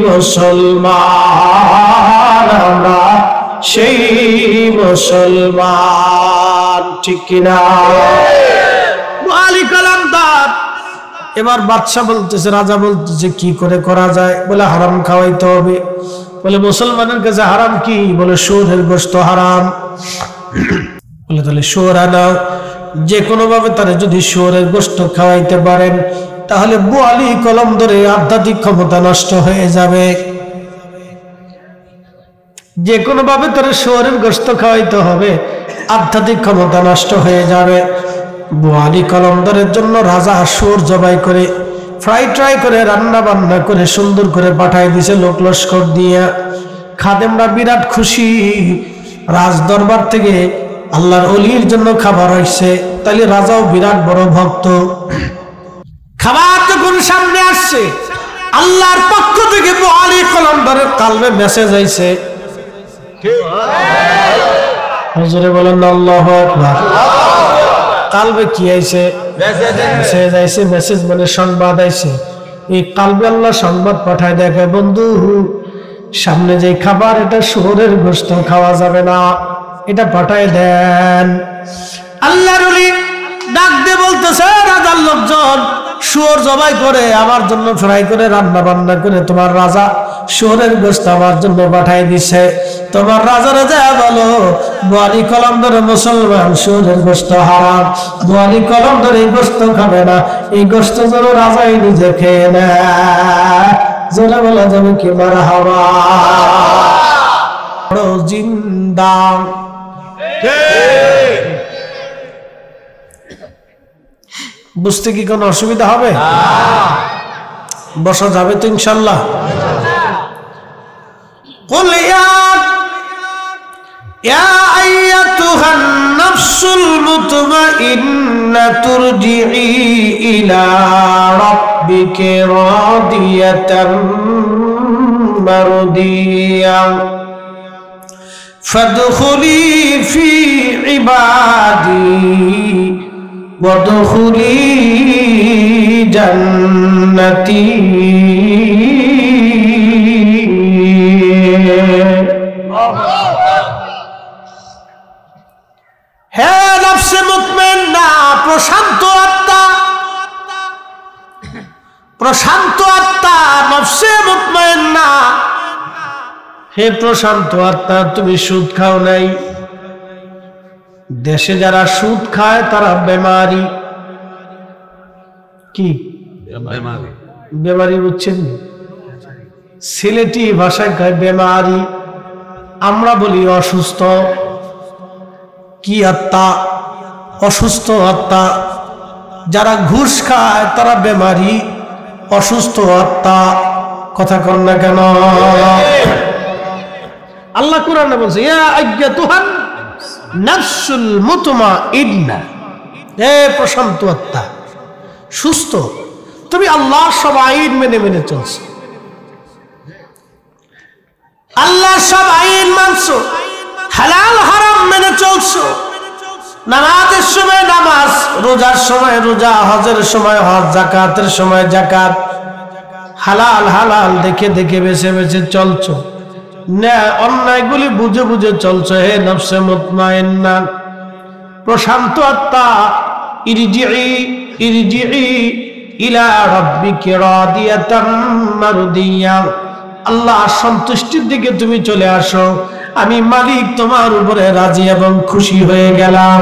মুসলমান, আমরা সেই মুসলমান, ঠিক কিনা? বুআলি কলমদার। এবার বাদশা বলতেছে, রাজা বলতেছে, কি করে করা যায়? বলে, হারাম খাওয়াইতে হবে। বলে, মুসলমানের কাছে হারাম কি? বলে, শুয়োরের গোশত হারাম। বলে, তাহলে শুয়োর আনাও। যে কোনো ভাবে তারা যদি শুয়োরের গোশত খাওয়াইতে পারেন, তাহলে বুআলি কলমদারের আধ্যাত্মিক ক্ষমতা নষ্ট হয়ে যাবে। যে কোনো ভাবে তারা শুয়োরের গোশত খাওয়াইতে হবে, আধ্যাত্মিক ক্ষমতা নষ্ট হয়ে যাবে। বুআলি কলমদারের জন্য রাজা শুয়োর জবাই করে, ফ্রাই ট্রাই করে, রান্না বান্না করে সুন্দর করে পাঠাই দিছে লোক লস্কর দিয়ে। খাদেমরা বিরাট খুশি, রাজ দরবার থেকে আল্লাহর ওলির জন্য খাবার হইছে, তাইলে রাজাও বিরাট বড় ভক্ত। খাবার যখন সামনে আসছে, আল্লাহর পক্ষ থেকে বুআলি কলমদারের কালবে মেসেজ আইছে। হুজুরে বলেন আল্লাহু আকবার। কালবে কি আইছে? মেসেজ আইছে। মেসেজ মানে সংবাদ আইছে। এই কালবে আল্লাহ সংবাদ পাঠায় দেখে, বন্ধু, সামনে যে খাবার, এটা শুয়োরের গোশত খাওয়া যাবে না, এটা পাঠায় দেন। আল্লাহর ওলি ডাক দিয়ে বলতেছে, রাজার লোকজন শুয়োর জবাই করে আমার জন্য ফ্রাই করে রান্না বান্না করে তোমার রাজা শুয়োরের গোশত আমার জন্য পাঠাই দিছে। তোমার রাজারা যা বলো, বুআলি কলমদার মুসলমান, শুয়োরের গোশত হারাম, বুআলি কলমদার এই গোশত খাবে না, এই গোশত যেন রাজাই নিজে খেয়ে নেয়। জোরে বলা যাবে কি মারহাবা। জিন্দা বুঝতে কি কোনো অসুবিধা হবে? বসা যাবে তো ইনশাল্লাহ। قل يا أيتها আইয়াতুহান নাফসুল মুতমাইন্নাতুর রজিই ইলা রাব্বিকি রাদিয়াতাম মারদিয়া ফাদখুলি ফি ইবাদি ওয়াদখুলি জান্নাতি। হে নফসে মুতমাইন্না, প্রশান্ত আত্মা, প্রশান্ত আত্মা, নফসে মুতমাইন্না, হে প্রশান্ত আত্মা, তুমি সুদ খাও নাই। দেশে যারা সুদ খায় তারা বেমারি। কি বেমারি বুঝছেন? সিলেটি ভাষায় কয় বেমারি, আমরা বলি অসুস্থ। কি আত্মা? অসুস্থ আত্মা। যারা ঘুষ খায় তারা বেমারি, অসুস্থ আত্মা। কথা কর না কেন? আল্লাহ কুরআনে বলছে ইয়া আইয়াতুহান নাফসুল মুতমাইন্না, হে প্রশান্ত আত্মা, সুস্থ, তুমি আল্লাহর সব আইন মেনে মেনে চলছো, আল্লাহর সব আইন মানছো, হালাল হারাম মেনে চলছো, নামাজের সময় নামাজ, রোজার সময় রোজা, হজের সময় হজ, যাকাতের সময় যাকাত, হালাল হালাল দেখে দেখে বেছে বেছে চলছো, অন্যায়গুলি বুঝে বুঝে চলছো। হে নফসে মুতমাইন্না, প্রশান্ত আত্মা, ইরজিই ইরজিই ইলা রাব্বিকি রাদিয়াতাম মারদিয়া, আল্লাহ সন্তুষ্টির দিকে তুমি চলে আসো। আমি মালিক তোমার উপরে রাজি এবং খুশি হয়ে গেলাম।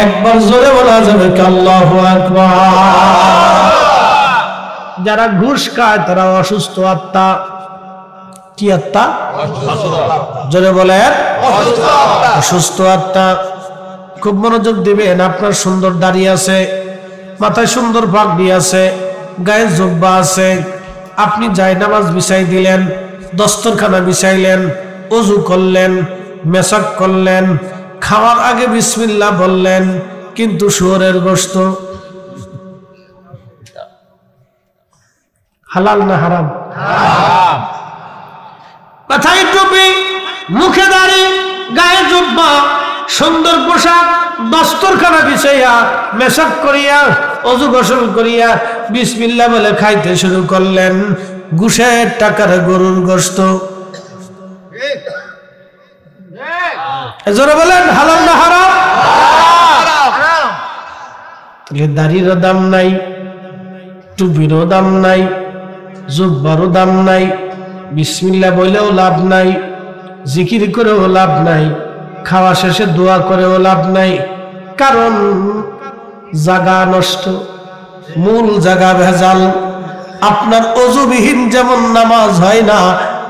একবার জোরে বলা যাবে কি আল্লাহু আকবার? যারা ঘুষ খায় তারা অসুস্থ আত্মা। কি আত্মা? জোরে বলেন, অসুস্থ আত্মা। খুব মনোযোগ দিবেন। আপনার সুন্দর দাড়ি আছে, মাথায় সুন্দর পাগড়ি আছে, গায়ে জুব্বা আছে, আপনি জায়নামাজ বিছাই দিলেন, দস্তরখানা বিছাইলেন, ওযু করলেন, মেসাক করলেন, খাওয়ার আগে বিসমিল্লাহ বললেন, কিন্তু শুয়োরের গোশত হালাল না হারাম? হারাম। মাথায় টুপি, মুখে দাড়ি, গায়ে জুব্বা, সুন্দর পোশাক, দস্তরখানা বিছাইয়া, মেসাক করিয়া, ওযু গোসল করিয়া বিসমিল্লাহ বলে খাইতে শুরু করলেন ঘুষের টাকার গরুর গোশত। জোরে বলেন হালাল না হারাম? হারাম। দাড়িরও দাম নাই, টুপিরও দাম নাই, জুব্বারও দাম নাই, বিসমিল্লাহ বলেও লাভ নাই, জিকির করেও লাভ নাই, খাওয়া শেষে দোয়া করেও লাভ নাই। কারণ জায়গা নষ্ট, মূল জায়গা ভেজাল। আপনার ওযুবিহীন যেমন নামাজ হয় না,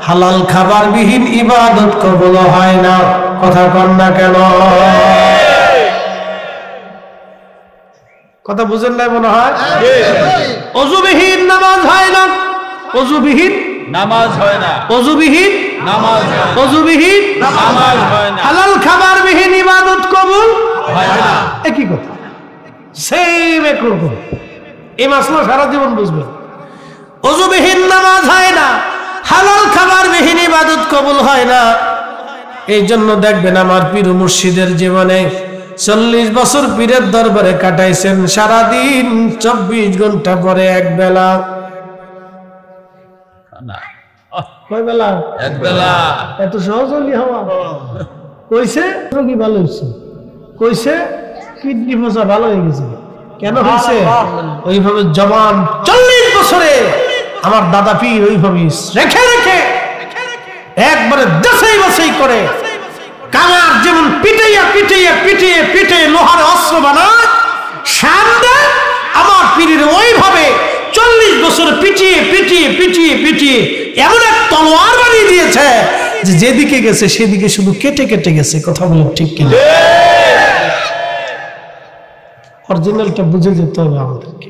হালাল খাবার বিহীন ইবাদত কবুল হয় না। কথা কন না কেন? কথা বুঝেন না মনে হয়? ওযুবিহীন নামাজ হয় না, ওযুবিহীন নামাজ হয় না, ওযুবিহীন নামাজ হয় না, ওযুবিহীন নামাজ হয় না, হালাল খাবার বিহীন ইবাদত কবুল হয় না। একই কথা, সেম একরকম। এই মাসলা সারা জীবন বুঝবেন। ওযুবিহীন নামাজ হয় না, হালাল খাবার বিহীন ইবাদত কবুল হয় না। এই জন্য দেখবেন আমার পীর মুর্শিদের জীবনে 40 বছর পীরের দরবারে কাটাইছেন, সারাদিন 24 ঘন্টা পরে এক বেলা। কয় বেলা? এক বেলা। এত সহজ হলি হওয়া? কইছে রোগী ভালো হয়েছে, কইছে কিডনি পচা ভালো হয়ে গেছে। কেন হয়েছে? ওইভাবে জবান 40 বছরে আমার দাদা পীর ওইভাবে রেখে রেখে একবারে দেশাই বাছাই করে, কামার যেমন পিটাইয়া পিটাইয়া পিটিয়ে পিটিয়ে লোহার অস্ত্র বানায়, সামনে আমার পীরের ওইভাবে 40 বছর পিটিয়ে পিটিয়ে পিটিয়ে পিটিয়ে এমন এক তলোয়ার বানিয়ে দিয়েছে যে যেদিকে গেছে সেদিকে শুধু কেটে কেটে গেছে। কথা বলেন ঠিক কিনা? অরিজিনালটা বুঝে যেতে হবে আমাদেরকে।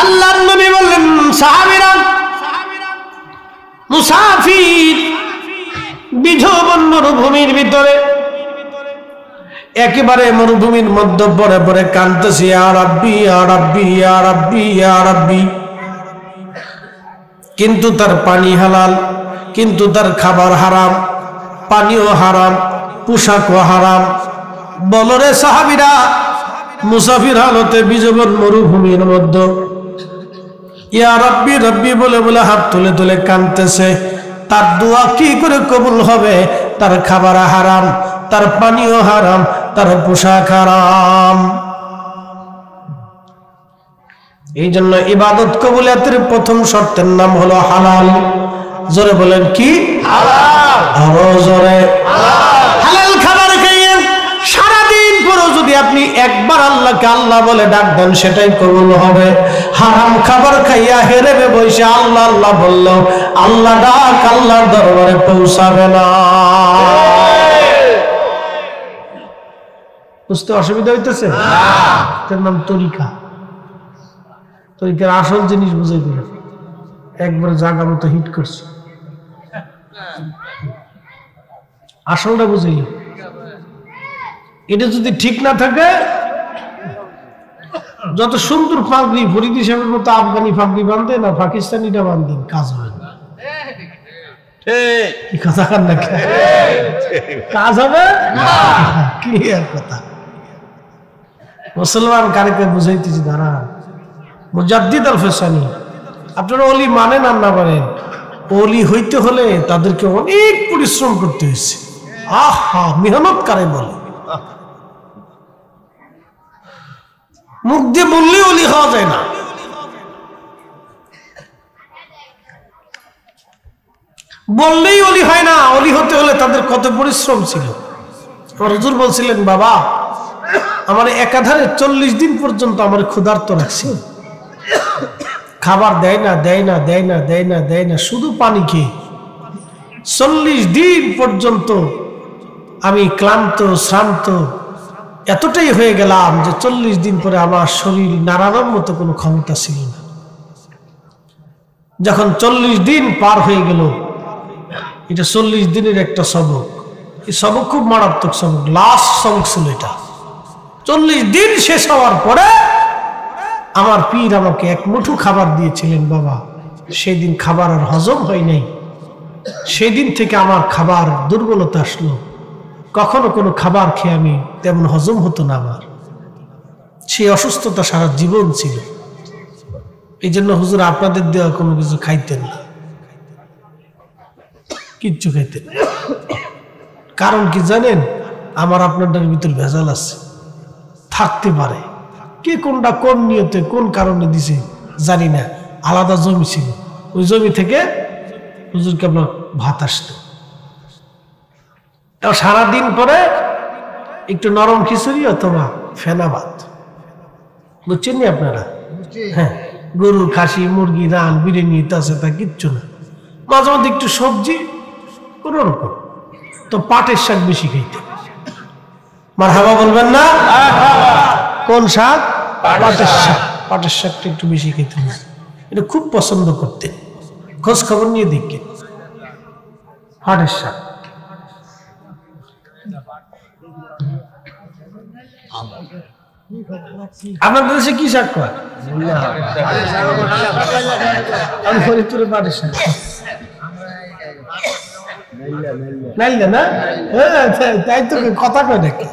আল্লাহর নবী বললেন, সাহাবীরা মুসাফির বিজবন মরুভূমির ভিতরে একেবারে মরুভূমির মধ্যে পড়ে পড়ে কাঁদতেছে, ইয়া রাব্বি ইয়া রাব্বি ইয়া রাব্বি ইয়া রাব্বি। কিন্তু তার পানি হালাল, কিন্তু তার খাবার হারাম, পানিও হারাম, পোশাকও হারাম। বলো রে সাহাবীরা, মুসাফির হালতে বিজবন মরুভূমির মধ্যে ইয়া রাব্বি রাব্বি বলে বলে হাত তুলে তুলে কাঁদতেছে। তার দোয়া কি করে কবুল হবে? তার খাবার হারাম, তার পানিও হারাম, তার পোশাক হারাম। এই জন্য ইবাদত কবুলিয়াতের প্রথম শর্তের নাম হলো হালাল। জোরে বলেন কি? হালাল। আরো জোরে হালাল খাবার খাইয়েন। সারাদিন পরেও যদি আপনি একবার আল্লাহকে আল্লাহ বলে ডাক দেন, সেটাই কবুল হবে। হারাম খাবার খাইয়া হেরেবে বসে আল্লাহ আল্লাহ বললেও আল্লাহ ডাক আল্লাহর দরবারে পৌঁছাবে না। বুঝতে অসুবিধা হইতেছে? এর নাম তরিকা। তরিকার আসল জিনিস বুঝাই দিল, একবার জায়গা মতো হিট করছে, আসলটা বুঝাইল। এটা যদি ঠিক না থাকে, যত সুন্দর পাগড়ি ফরিদি সাহেবের মতো আফগানি পাগড়ি বাঁধে না, পাকিস্তানিটা বাঁধেন, কাজ হবে না। কি কথা কান না, কাজ হবে ক্লিয়ার কথা। মুসলমান কারেকে বুঝাইতেছি, দাঁড়া মুজাদ্দিদ আল ফেসানি, আপনারা ওলি মানেন আর না মানেন, ওলি হইতে হলে তাদেরকে অনেক পরিশ্রম করতে হয়েছে। আহা, মেহনত কারে বলে, মুখ দিয়ে বললেই ওলি হওয়া যায় না। বললেই ওলি হয় না, ওলি হতে হলে তাদের কত পরিশ্রম ছিল। আমার হুজুর বলছিলেন, বাবা আমার একাধারে 40 দিন পর্যন্ত আমার ক্ষুধার্ত রাখছে, খাবার দেয় না দেয় না দেয় না দেয় না দেয় না, শুধু পানি খেয়ে 40 দিন পর্যন্ত আমি ক্লান্ত শ্রান্ত এতটাই হয়ে গেলাম যে 40 দিন পরে আমার শরীর নাড়ানোর মতো কোনো ক্ষমতা ছিল না। যখন 40 দিন পার হয়ে গেল, এটা 40 দিনের একটা সবক, এই সবক খুব মারাত্মক সবক, লাস্ট সবক ছিল এটা। 40 দিন শেষ হওয়ার পরে আমার পীর আমাকে এক মুঠো খাবার দিয়েছিলেন। বাবা সেই দিন খাবার আর হজম হয় নাই, সেই দিন থেকে আমার খাবার দুর্বলতা আসলো, কখনো কোনো খাবার খেয়ে আমি তেমন হজম হতো না আমার, সেই অসুস্থতা সারা জীবন ছিল। এই জন্য হুজুর আপনাদের দেওয়া কোনো কিছু খাইতেন না, কিচ্ছু খাইতেন না। কারণ কি জানেন? আমার আপনাদের ভিতর ভেজাল আছে, থাকতে পারে, কে কোনটা কোন নিয়তে কোন কারণে দিছে জানি না। আলাদা জমি ছিল, ওই জমি থেকে হুজুরকে আপনার ভাত আসতো। সারাদিন পরে একটু নরম খিচুড়ি অথবা ফেনা ভাত, বুঝছেন নি আপনারা? হ্যাঁ, গরু খাসি মুরগি রান বিরিয়ানি আছে তা কিচ্ছু না, মাঝে মাঝে একটু সবজি কোন রকম। তো পাটের শাক বেশি খাইতে, মারহাবা বলবেন না? কোন শাক? পাটের শাক। পাটের শাকটা একটু বেশি খেতে, এটা খুব পছন্দ করতেন। খোঁজ খবর নিয়ে দেখে পাটের শাক। আপনাদের দেশে কি শাক কয়? আমি ফরিদপুরে পাটের শাক। নাইলে না, তাই তো কথা কয় নাকি?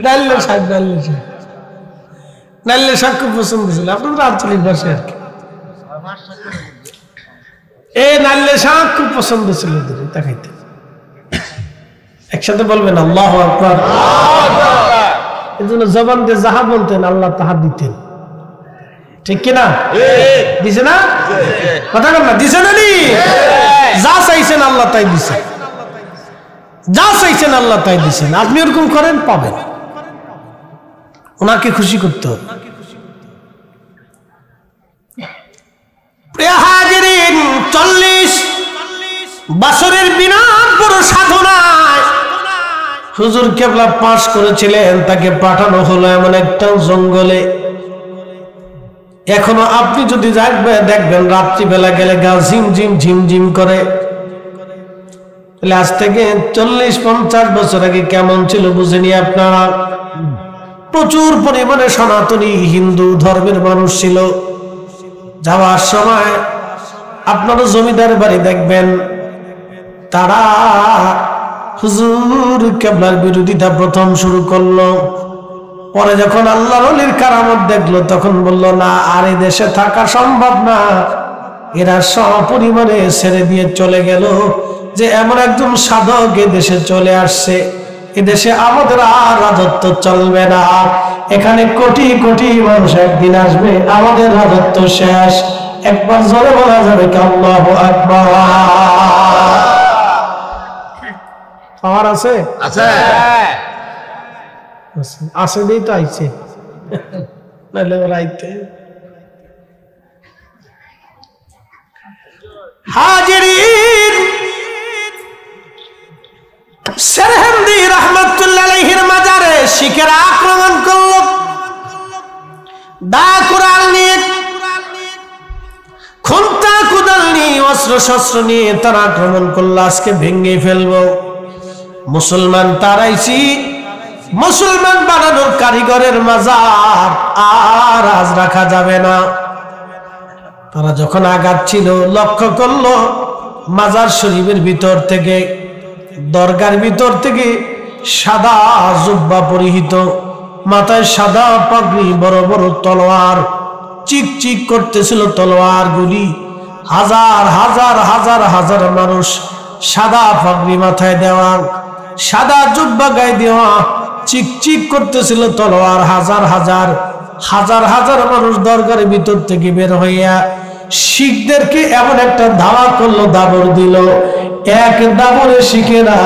নাইলে শাক, নাইলে শাক, নাইলে শাক খুব পছন্দ ছিল আপনাদের আঞ্চলিক ভাষায় আর কি। এই নাইলে শাক খুব পছন্দ ছিল, তা খাইতে। একসাথে বলবেন আল্লাহু আকবার। এই জন্য জবান দিয়ে যাহা বলতেন আল্লাহ তাহা দিতেন, ঠিক কিনা? দিছে না? কথা বল না, দিছে না? নি যা চাইছেন আল্লাহ তাই দিছেন, যা চাইছেন আল্লাহ তাই দিছেন। আপনি এরকম করেন, পাবেন। ওনাকে খুশি করতে হবে। প্রিয় হাজিরিন, 40 বছরের বিরাট বড় সাধনায় হুজুর কেবলা পাশ করেছিলেন, তাকে পাঠানো হলো এমন একটা জঙ্গলে। এখনো আপনি যদি দেখবেন রাত্রিবেলা গেলে গা ঝিমঝিম ঝিমঝিম করে, আজ থেকে 40-50 বছর আগে কেমন ছিল বুঝেনি আপনারা? প্রচুর পরিমাণে সনাতনী হিন্দু ধর্মের মানুষ ছিল। যাওয়ার সময় আপনারা জমিদার বাড়ি দেখবেন, তারা হুজুর কেবলার বিরোধিতা প্রথম শুরু করলো। পরে যখন আল্লাহর ওলির কারামত দেখলো তখন বলল, না আর এই দেশে থাকা সম্ভব না। এরা সপরিমাণে ছেড়ে দিয়ে চলে গেল যে এমন একজন সাধক এ দেশে চলে আসছে, এদেশে আমাদের আর রাজত্ব চলবে না। এখানে কোটি কোটি মানুষ একদিন আসবে, আমাদের রাজত্ব শেষ। একবার জোরে বলা যাবে কি আল্লাহু আকবার? পাওয়ার আছে? আছে আছে দিই তো আইছে, নাহলে ওরা আইতে। হাজিরিন, সেরহিন্দি রাহমাতুল্লাহ আলাইহির মাজারে শিখেরা আক্রমণ করলো। দা কুড়াল নিয়ে, খুন্তা কুদাল নিয়ে, অস্ত্র শস্ত্র নিয়ে তারা আক্রমণ করলো। আজকে ভেঙে ফেলবো। মুসলমান তারাইছি, মুসলমান বানানোর কারিগরের মাজার আর আজ রাখা যাবে না। তারা যখন আগাচ্ছিল লক্ষ্য করলো মাজার শরীফের ভিতর থেকে, দরগার ভিতর থেকে সাদা জুব্বা পরিহিত, মাথায় সাদা পাগড়ি, বড় বড় তলোয়ার চিক চিক করতেছিল তলোয়ার গুলি। হাজার হাজার হাজার হাজার মানুষ সাদা পাগড়ি মাথায় দেওয়া, সাদা জুব্বা গায়ে দেওয়া, চিক চিক করতেছিল তলোয়ার। হাজার হাজার হাজার হাজার মানুষ দরগারের ভিতর থেকে বের হইয়া শিখদেরকে এমন একটা ধাওয়া করলো, দাবড় দিল। এক দাবড়ে শিখেরা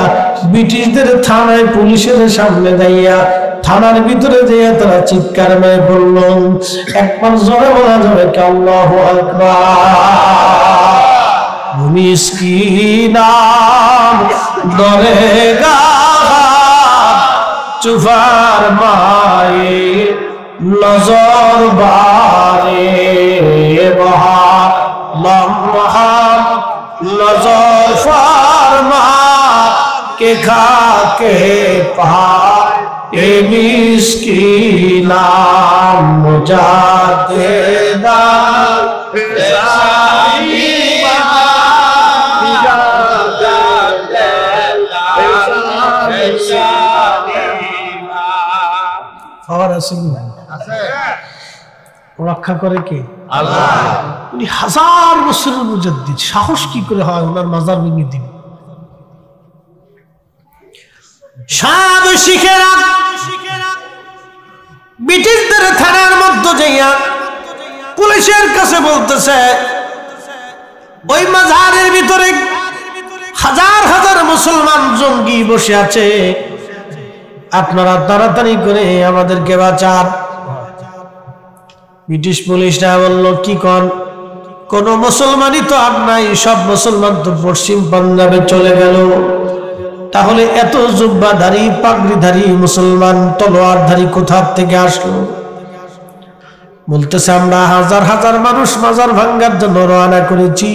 ব্রিটিশদের থানায় পুলিশের সামনে দাঁড়িয়া, থানার ভিতরে যাইয়া তারা চিৎকার মেরে বলল, একবার জোরে বলা যাবে কি আল্লাহু আকবার? মিসকিনাম দরেগা চুফার মায়ে নজর বারে মহা লম্হা নজর ফারমা কে খাকে পায় এ মিসকিনাম মুজাহিদা রক্ষা করে কে? আল্লাহ। উনি হাজার বছরের মুজাদ্দিদ, সাহস কি করে হয় ওনার মাজার ভেঙে দিন? সব শিখেরা ব্রিটিশদের থানার মধ্যে যাইয়া পুলিশের কাছে বলতেছে, ওই মাজারের ভিতরে হাজার হাজার মুসলমান জঙ্গি বসে আছে, আপনারা তাড়াতাড়ি করে আমাদেরকে বাঁচান। ব্রিটিশ পুলিশরা বলল, কি কোন মুসলমানই তো আর নাই, সব মুসলমান তো পশ্চিম পাঞ্জাবে চলে গেল। তাহলে এত জুব্বাধারী পাগড়িধারী মুসলমান তলোয়ারধারী কোথা থেকে আসলো? বলতেছে, আমরা হাজার হাজার মানুষ মাজার ভাঙ্গার জন্য রওনা করেছি,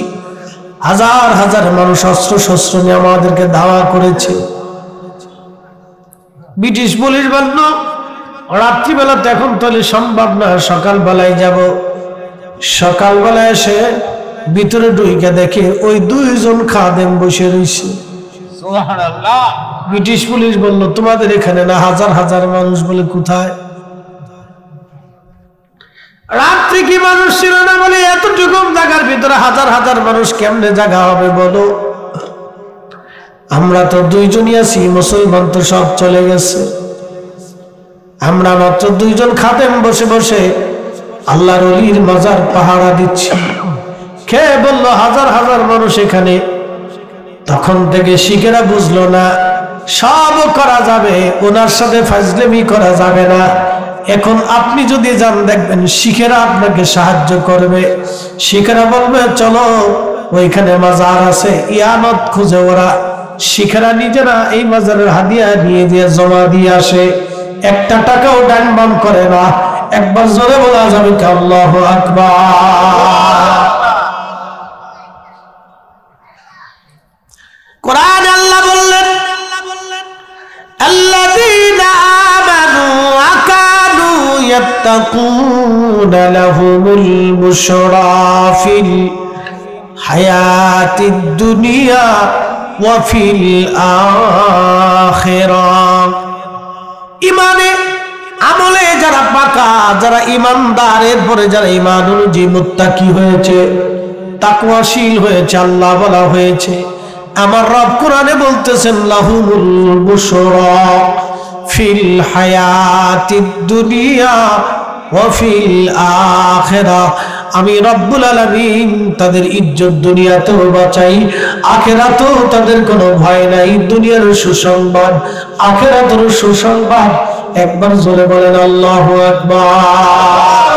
হাজার হাজার মানুষ অস্ত্র শস্ত্র নিয়ে আমাদেরকে ধাওয়া করেছে। ব্রিটিশ পুলিশ বলল, রাত্রিবেলা তো এখন তাহলে সম্ভব না, সকালবেলায় যাব। সকালবেলায় এসে ভিতরে ঢুইকা দেখে ওই দুইজন খাদেম বসে রয়েছে। সুবহানাল্লাহ। ব্রিটিশ পুলিশ বলল, তোমাদের এখানে না, হাজার হাজার মানুষ বলে কোথায়? রাত্রি কি মানুষ ছিল না বলে এতটুকু জায়গার ভিতরে হাজার হাজার মানুষ কেমনে জায়গা হবে বলো? আমরা তো দুইজনই আছি, মুসলমান তো সব চলে গেছে। আমরা মাত্র দুইজন খাদেম বসে বসে আল্লাহর ওলির মাজার পাহারা দিচ্ছি। খেয়ে বলল, হাজার হাজার মানুষ এখানে। তখন থেকে শিখেরা বুঝলো না, সব করা যাবে, ওনার সাথে ফাজলামি করা যাবে না। এখন আপনি যদি যান দেখবেন শিখেরা আপনাকে সাহায্য করবে। শিখেরা বলবে, চলো ওইখানে মাজার আছে, ইয়ানত খুঁজে। ওরা শিখেরা নিজেরা এই মাজারের হাদিয়া নিয়ে দিয়ে জমা দিয়ে আসে, একটা টাকাও ডান বাম করে না। একবার জোরে বলা যাবে কি আল্লাহু আকবার? কোরআন আল্লাহ تكون لهم البشرى في الحياة الدنيا وفي الآخرة ইমানে আমলে যারা পাকা, যারা ইমানদার, এরপরে যারা ইমান অনুযায়ী মুত্তাকি হয়েছে, তাকওয়াশীল হয়েছে, আল্লাহ বলা হয়েছে, আমার রব কোরআনে বলতেছেন লাহুমুল বুশরা ফিল হায়াতিদ দুনিয়া ওয়া ফিল আখিরাহ। আমি রব্বুল আলামিন তাদের ইজ্জত দুনিয়াতেও বাঁচাই, আখিরাতেও তাদের কোনো ভয় নাই। দুনিয়ার সুসংবাদ, আখিরাতের সুসংবাদ। একবার জোরে বলেন আল্লাহু আকবার।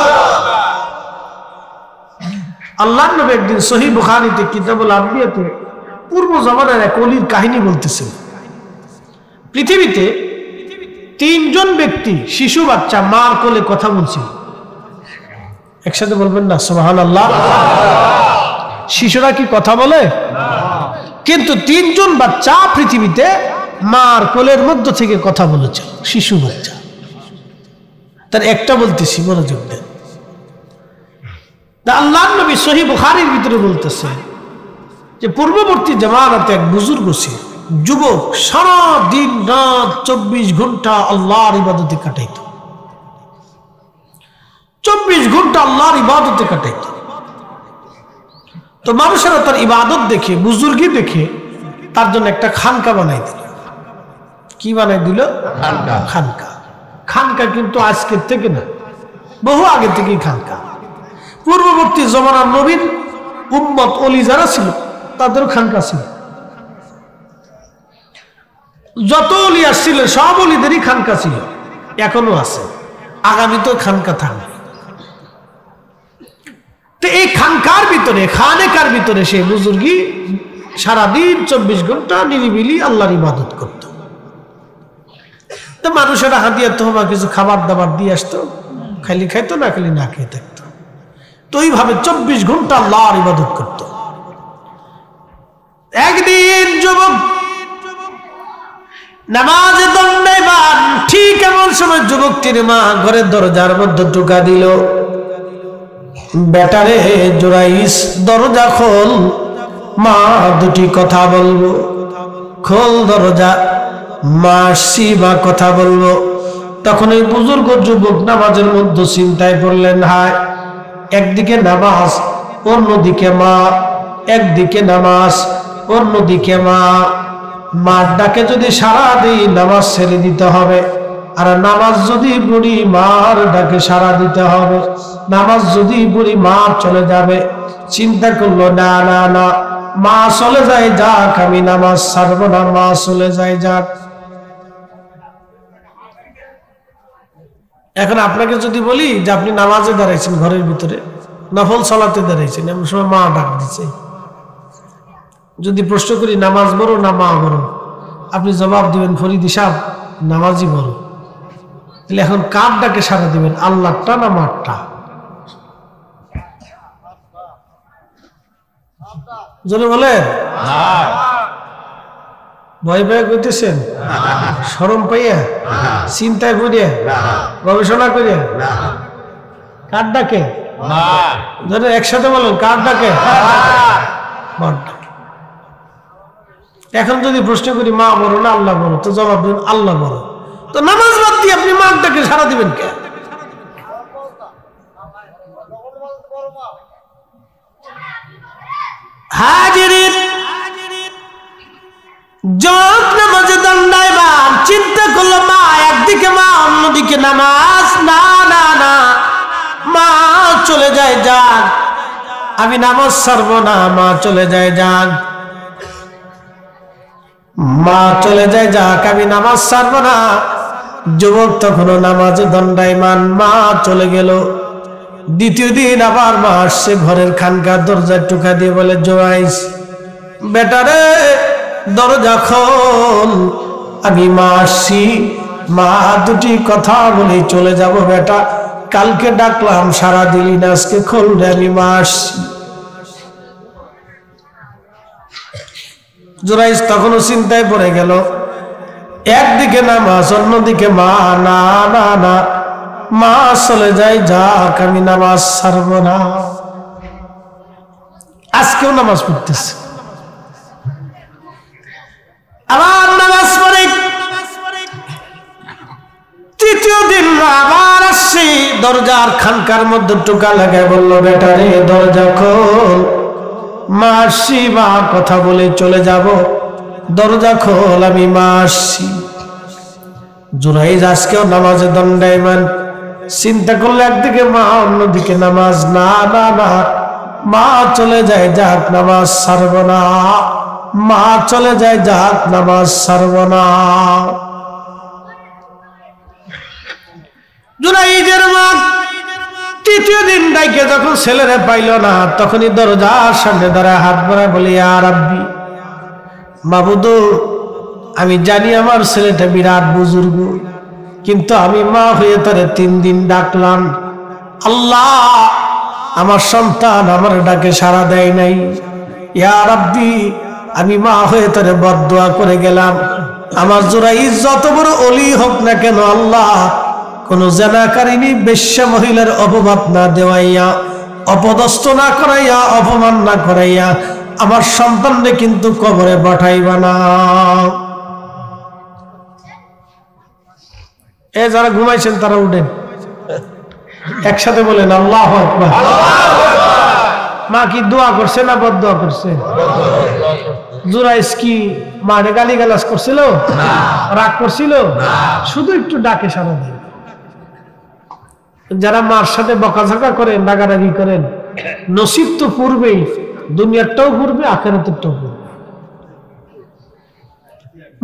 আল্লাহর নবী একদিন সহিহ বুখারীতে কিতাবুল আম্বিয়াতে পূর্ব জামানার এক ওলির কাহিনী বলতেছেন। পৃথিবীতে তিনজন ব্যক্তি, শিশু বাচ্চা, মার কোলে কথা বলছিল। একসাথে বলবেন না সুবহানাল্লাহ। শিশুরা কি কথা বলে? কিন্তু তিনজন বাচ্চা পৃথিবীতে মার কোলের মধ্য থেকে কথা বলেছে, শিশু বাচ্চা। তার একটা বলতেছি, মনোযোগ দেন। আল্লাহর নবী সহিহ বুখারীর ভিতরে বলতেছে যে পূর্ববর্তী জামানাতে এক বুজুর্গ ছিল, যুবক, সারা দিন রাত 24 ঘন্টা আল্লাহর ইবাদতে কাটাইত। 24 ঘন্টা আল্লাহর ইবাদতে কাটাইত। তো মানুষেরা তার ইবাদত দেখে, বুজুর্গি দেখে তার জন্য একটা খানকা বানাই দিল। কি বানাই দিল? খানকা। খানকা কিন্তু আজকের থেকে না, বহু আগে থেকেই খানকা। পূর্ববর্তী জমানার নবীর উম্মত ওলি যারা ছিল তাদেরও খানকা ছিল। যত ওলি আসছিল সব ওলিদেরই খানকা ছিল, এখনো আছে, আগামীতেও খানকা থাকবে। তো এই খানকার ভিতরে, খানেকার ভিতরে সে বুজুর্গি সারাদিন 24 ঘন্টা নিরিবিলি আল্লাহর ইবাদত করত। তো মানুষেরা হাদিয়া তোহমা কিছু খাবার দাবার দিয়ে আসতো, খালি খাইতো, না খালি না খেয়ে থাকতো। তো এইভাবে 24 ঘন্টা আল্লাহর ইবাদত করত। একদিন যুবক নামাজে দণ্ডায়মান, ঠিক এমন সময় যুবকটির মা ঘরের দরজার মধ্যে ঢুকা দিল, বেটারে জুরাইস দরজা খোল, মা দুটি কথা বলবো। খোল দরজা, মা আসছি, মা কথা বলবো। তখন এই বুজুর্গ যুবক নামাজের মধ্যে চিন্তায় পড়লেন, হায়, একদিকে নামাজ, অন্যদিকে মা, একদিকে নামাজ, অন্যদিকে মা। মার ডাকে যদি সাড়া দিই নামাজ ছেড়ে দিতে হবে, আর নামাজ যদি পড়ি মার ডাকে সাড়া দিতে হবে। নামাজ যদি পড়ি মার চলে যাবে। চিন্তা করলো, না না না, মা চলে যায় যাক, আমি নামাজ ছাড়বো না, মা চলে যায় যাক। এখন আপনাকে যদি বলি যে আপনি নামাজে দাঁড়াইছেন, ঘরের ভিতরে নফল সালাতে দাঁড়াইছেন, এমন সময় মা ডাক দিচ্ছে, যদি প্রশ্ন করি নামাজ বড় না মা বড়, আপনি জবাব দিবেন ফরিদি সাহেব নামাজই বড়। তাহলে এখন কার ডাকে সাড়া দিবেন, আল্লাহটা না মারটা? জোরে বলেন। ভয় ভয় করতেছেন, শরম পাইয়া, চিন্তায় করিয়া, গবেষণা করিয়া? কার ডাকে? একসাথে বলেন, কার ডাকে? এখন যদি প্রশ্ন করি মা বড় না আল্লাহ বড়, তো জবাব দেবেন আল্লাহ বড়। তো নামাজ বাদ দিয়ে আপনি মার ডাকে সাড়া দিবেন কে? হাজিরিন, যত নামাজে দণ্ডায়মান, চিন্তা করলো মা একদিকে, মা অন্যদিকে নামাজ। না না না, মা চলে যায় যাক, আমি নামাজ ছাড়বো না, মা চলে যায় যাক। মা চলে যায় যাক, আমি নামাজ ছাড়বো না। যুবক তখনও নামাজে দণ্ডায়মান, মা চলে গেল। দ্বিতীয় দিন আবার মা আসছে, ঘরের খানকার দরজায় টোকা দিয়ে বলে, জোয়াইস বেটারে দরজা খোল, আমি মা আসছি। মা দুটি কথা বলে চলে যাব বেটা, কালকে ডাকলাম সারা দিলি না, আজকে খোল রে, আমি মা আসছি। জুরাইস তখনও চিন্তায় পড়ে গেল, একদিকে নামাজ, অন্যদিকে মা। না না না, মা চলে যায়, যাক আমি নামাজ ছাড়ব না। আজকেও নামাজ পড়তেছে, আবার নামাজ পড়ে। তৃতীয় দিন আবার আসছি, দরজার খানকার মধ্যে টোকা লাগায় বলল, বেটা রে দরজা খোল। মা আসছি, মা কথা বলে চলে যাব, দরজা খোল, আমি মা আসছি। জুরাইজ আজকেও নামাজে দণ্ডায়মান। চিন্তা করলে একদিকে মা, অন্যদিকে নামাজ। না না না, মা চলে যায়, যাক নামাজ ছাড়ব না। মা চলে যায়, যাক নামাজ ছাড়ব না। জুরাইজের মা তৃতীয় দিন ডাইকে যখন ছেলেরা পাইল না, তখনই দরজার সামনে দাঁড়ায় হাত বাড়ায় বলি, ইয়া রাব্বি, মাবুদু, আমি জানি আমার ছেলেটা বিরাট বুজুর্গ, কিন্তু আমি মা হয়ে তারে 3 দিন ডাকলাম। আল্লাহ, আমার সন্তান আমার ডাকে সাড়া দেয় নাই। ইয়া রাব্বি, আমি মা হয়ে তারে বদদুয়া করে গেলাম। আমার জুরাইজ যত বড় ওলি হোক না কেন, আল্লাহ কোন জেনাকারিনী বেশ্যা মহিলার অপবাদ না দেওয়াইয়া, অপদস্থ না করাইয়া, অপমান না করাইয়া আমার সন্তানকে কিন্তু কবরে পাঠাইবা না। এ যারা ঘুমাইছেন তারা উঠেন, একসাথে বলেন আল্লাহু আকবার। মা কি দোয়া করছে না বদদুয়া করছে? জুরাইজ কি মারে গালিগালাজ করছিল? রাগ করছিল? শুধু একটু ডাকে সাড়া দেয়। যারা মার সাথে বকাঝকা করেন, রাগারাগি করেন, নসিব তো পূর্বেই, দুনিয়ারটাও পূর্বে, আখিরাতেরটাও পূর্বে।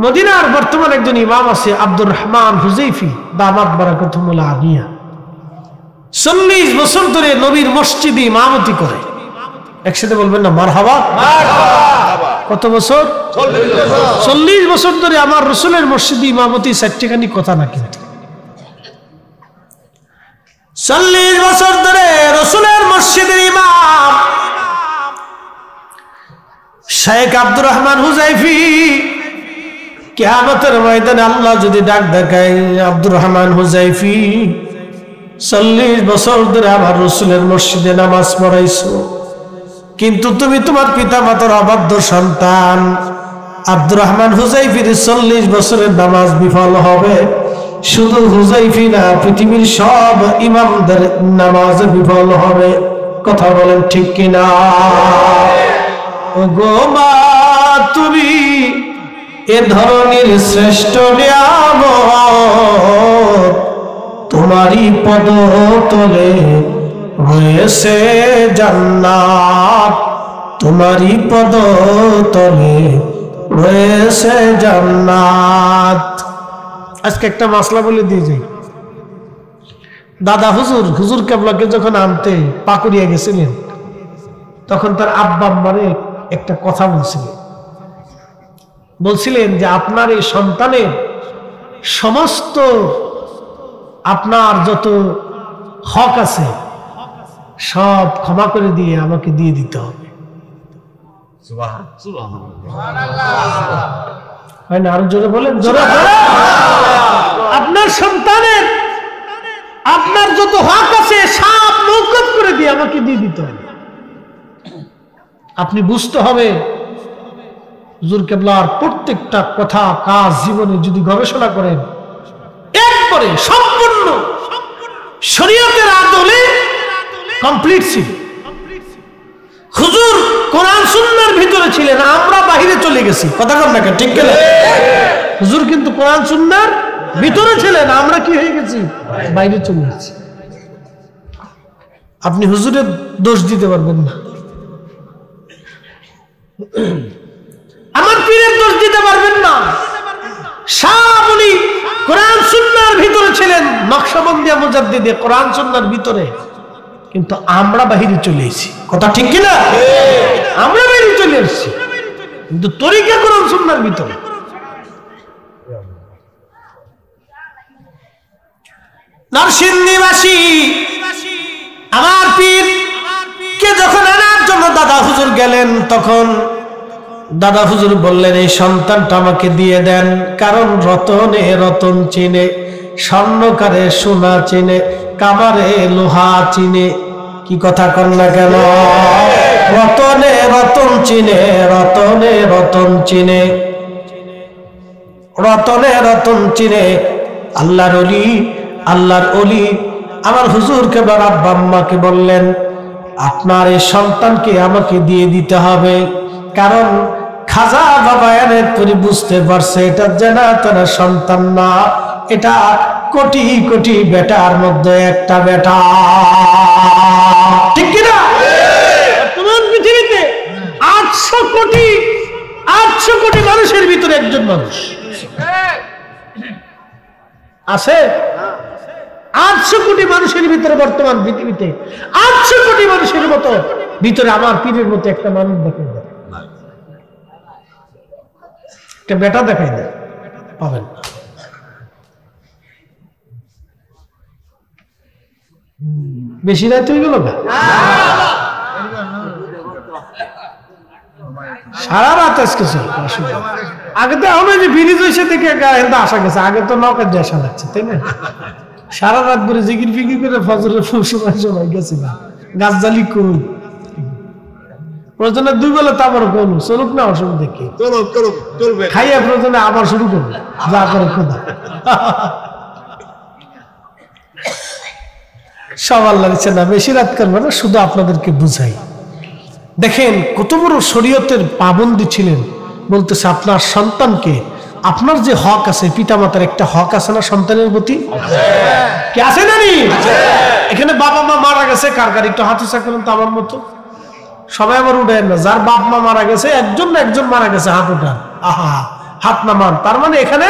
মদিনার বর্তমান একজন ইমাম আছে, আব্দুর রহমান হুজাইফি দামাত বারাকাতুহুল আলিয়া। 40 বছর ধরে নবীর মসজিদে ইমামতি করে। একসাথে বলবেন না মারহাবা। কত বছর? 40 বছর ধরে আমার রাসূলের মসজিদে ইমামতি। 4টিখানি কথা না, কিন্তু 40 বছর ধরে রাসূলের মসজিদের ইমাম শেখ আব্দুর রহমান হুজাইফি। কিয়ামতের ময়দানে আল্লাহ যদি ডাক দেখায়, আব্দুর রহমান হুজাইফি 40 বছর ধরে আমার রাসূলের মসজিদে নামাজ পড়াইছো, কিন্তু তুমি তোমার পিতা মাতার অবাধ্য সন্তান। আব্দুর রহমান হুজাইফির 40 বছরের নামাজ বিফল হবে। শুধু হুজাইফি না, পৃথিবীর সব ইমামদের নামাজ বিফল হবে। কথা বলেন ঠিক কিনা? গো মা, তুমি এ ধরনের শ্রেষ্ঠ নিয়ামত, তোমারই পদ তলে রয়েছে জান্নাত, তোমারই পদ তলে রয়েছে জান্নাত। আজকে একটা মাসলা বলে দিয়ে যাই। দাদা হুজুর কেবলাকে যখন আনতে পাকুড়িয়া গেছিলেন, তখন তার আব্বা আম্মারে একটা কথা বলছিলেন যে আপনার এই সন্তানের সমস্ত আপনার যত হক আছে সব ক্ষমা করে দিয়ে আমাকে দিয়ে দিতে হবে। হয় না? আরো জোরে বলেন, জোরে। আপনার সন্তানের আপনার যত হক আছে সব মওকুফ করে দিয়ে আমাকে দিয়ে দিতে হবে। আপনি বুঝতে হবে, হুজুর কেবলার প্রত্যেকটা কথা, কাজ, জীবনে যদি গবেষণা করেন, একবারে সম্পূর্ণ শরীয়তের আদলে কমপ্লিট ছিল। হুজুর কোরআন সুন্নাহর ভিতরে ছিলেন, আমরা বাহিরে চলে গেছি। কথা কম না, ঠিক কি না? হুজুর কিন্তু কোরআন সুন্নাহর ভিতরে ছিলেন, আমরা কি হয়ে গেছি? বাইরে চলে গেছি। আপনি হুজুরের দোষ দিতে পারবেন না, আমার পীরের দোষ দিতে পারবেন না। সব উনি কোরআন সুন্নাহর ভিতরে ছিলেন, নকশবন্দিয়া মুজাদ্দিদে কোরআন সুন্নাহর ভিতরে, কিন্তু আমরা বাহিরে চলে এসেছি। কথা ঠিক কিনা? আমরা বাইরে চলে এসেছি, কিন্তু তরিকা কোরআন সুন্নাহর ভিতরে। নরসিংদীবাসী আমার পীর কে যখন আনার জন্য দাদা হুজুর গেলেন, তখন দাদা হুজুর বললেন, এই সন্তানটা আমাকে দিয়ে দেন, কারণ রতনে রতন চিনে, স্বর্ণকারে সোনা চিনে, কামারে লোহা চিনে। কি কথা কন না কেন? রতনে রতন চিনে, রতনে রতন চিনে, রতনে রতন চিনে। আল্লাহর ওলি, আল্লাহর ওলি আমার হুজুরকে বা আব্বা আম্মাকে বললেন, আপনার এই সন্তানকে আমাকে দিয়ে দিতে হবে, কারণ খাজা বাবা এর পরে বুঝতে পারছে এটা জানা তারা সন্তান না, এটা কোটি কোটি বেটার মধ্যে একটা বেটা। ঠিক কিনা? বর্তমান পৃথিবীতে 800 কোটি মানুষের ভিতরে একজন মানুষ আছে। 800 কোটি মানুষের ভিতরে বর্তমান পৃথিবীতে 800 কোটি মানুষের মতো ভিতরে আমার পীরের মতো একটা মানুষ দেখাই দেয়, একটা বেটা দেখাই দেয়, পাবেন না। বেশি রাত হয়ে গেল না, সারা রাত আজকে আগে তো আমি যে ব্রিজ হয়েছে থেকে আসা গেছে, আগে তো নৌকার দিয়ে আসা লাগছে, তাই না? সারা রাত ধরে জিকির ফিকির করে ফজরের সময় গেছে না, গাছ জালি কই প্রয়োজনে 2 বেলা তারপর করবো, চলুক না অসুবিধা কি, খাইয়া প্রয়োজনে আবার শুরু করবো, যা করে খোদা সব আল্লাহ দিচ্ছে না। বেশি রাত করবো না, শুধু আপনাদেরকে বুঝাই। দেখেন কত বড় শরীয়তের পাবন্দি ছিলেন। বলতেছে আপনার সন্তানকে, আপনার যে হক আছে, পিতামাতার একটা হক আছে না সন্তানের প্রতি, কি আছে না? এখানে বাবা মা মারা গেছে, কার কার একটু হাত উঁচা করেন তো আমার মতো, সবাই আবার উঠেন না। যার বাপ মা মারা গেছে, একজন না একজন মারা গেছে, হাত উঠান। আহা, হাত নামান। তার মানে এখানে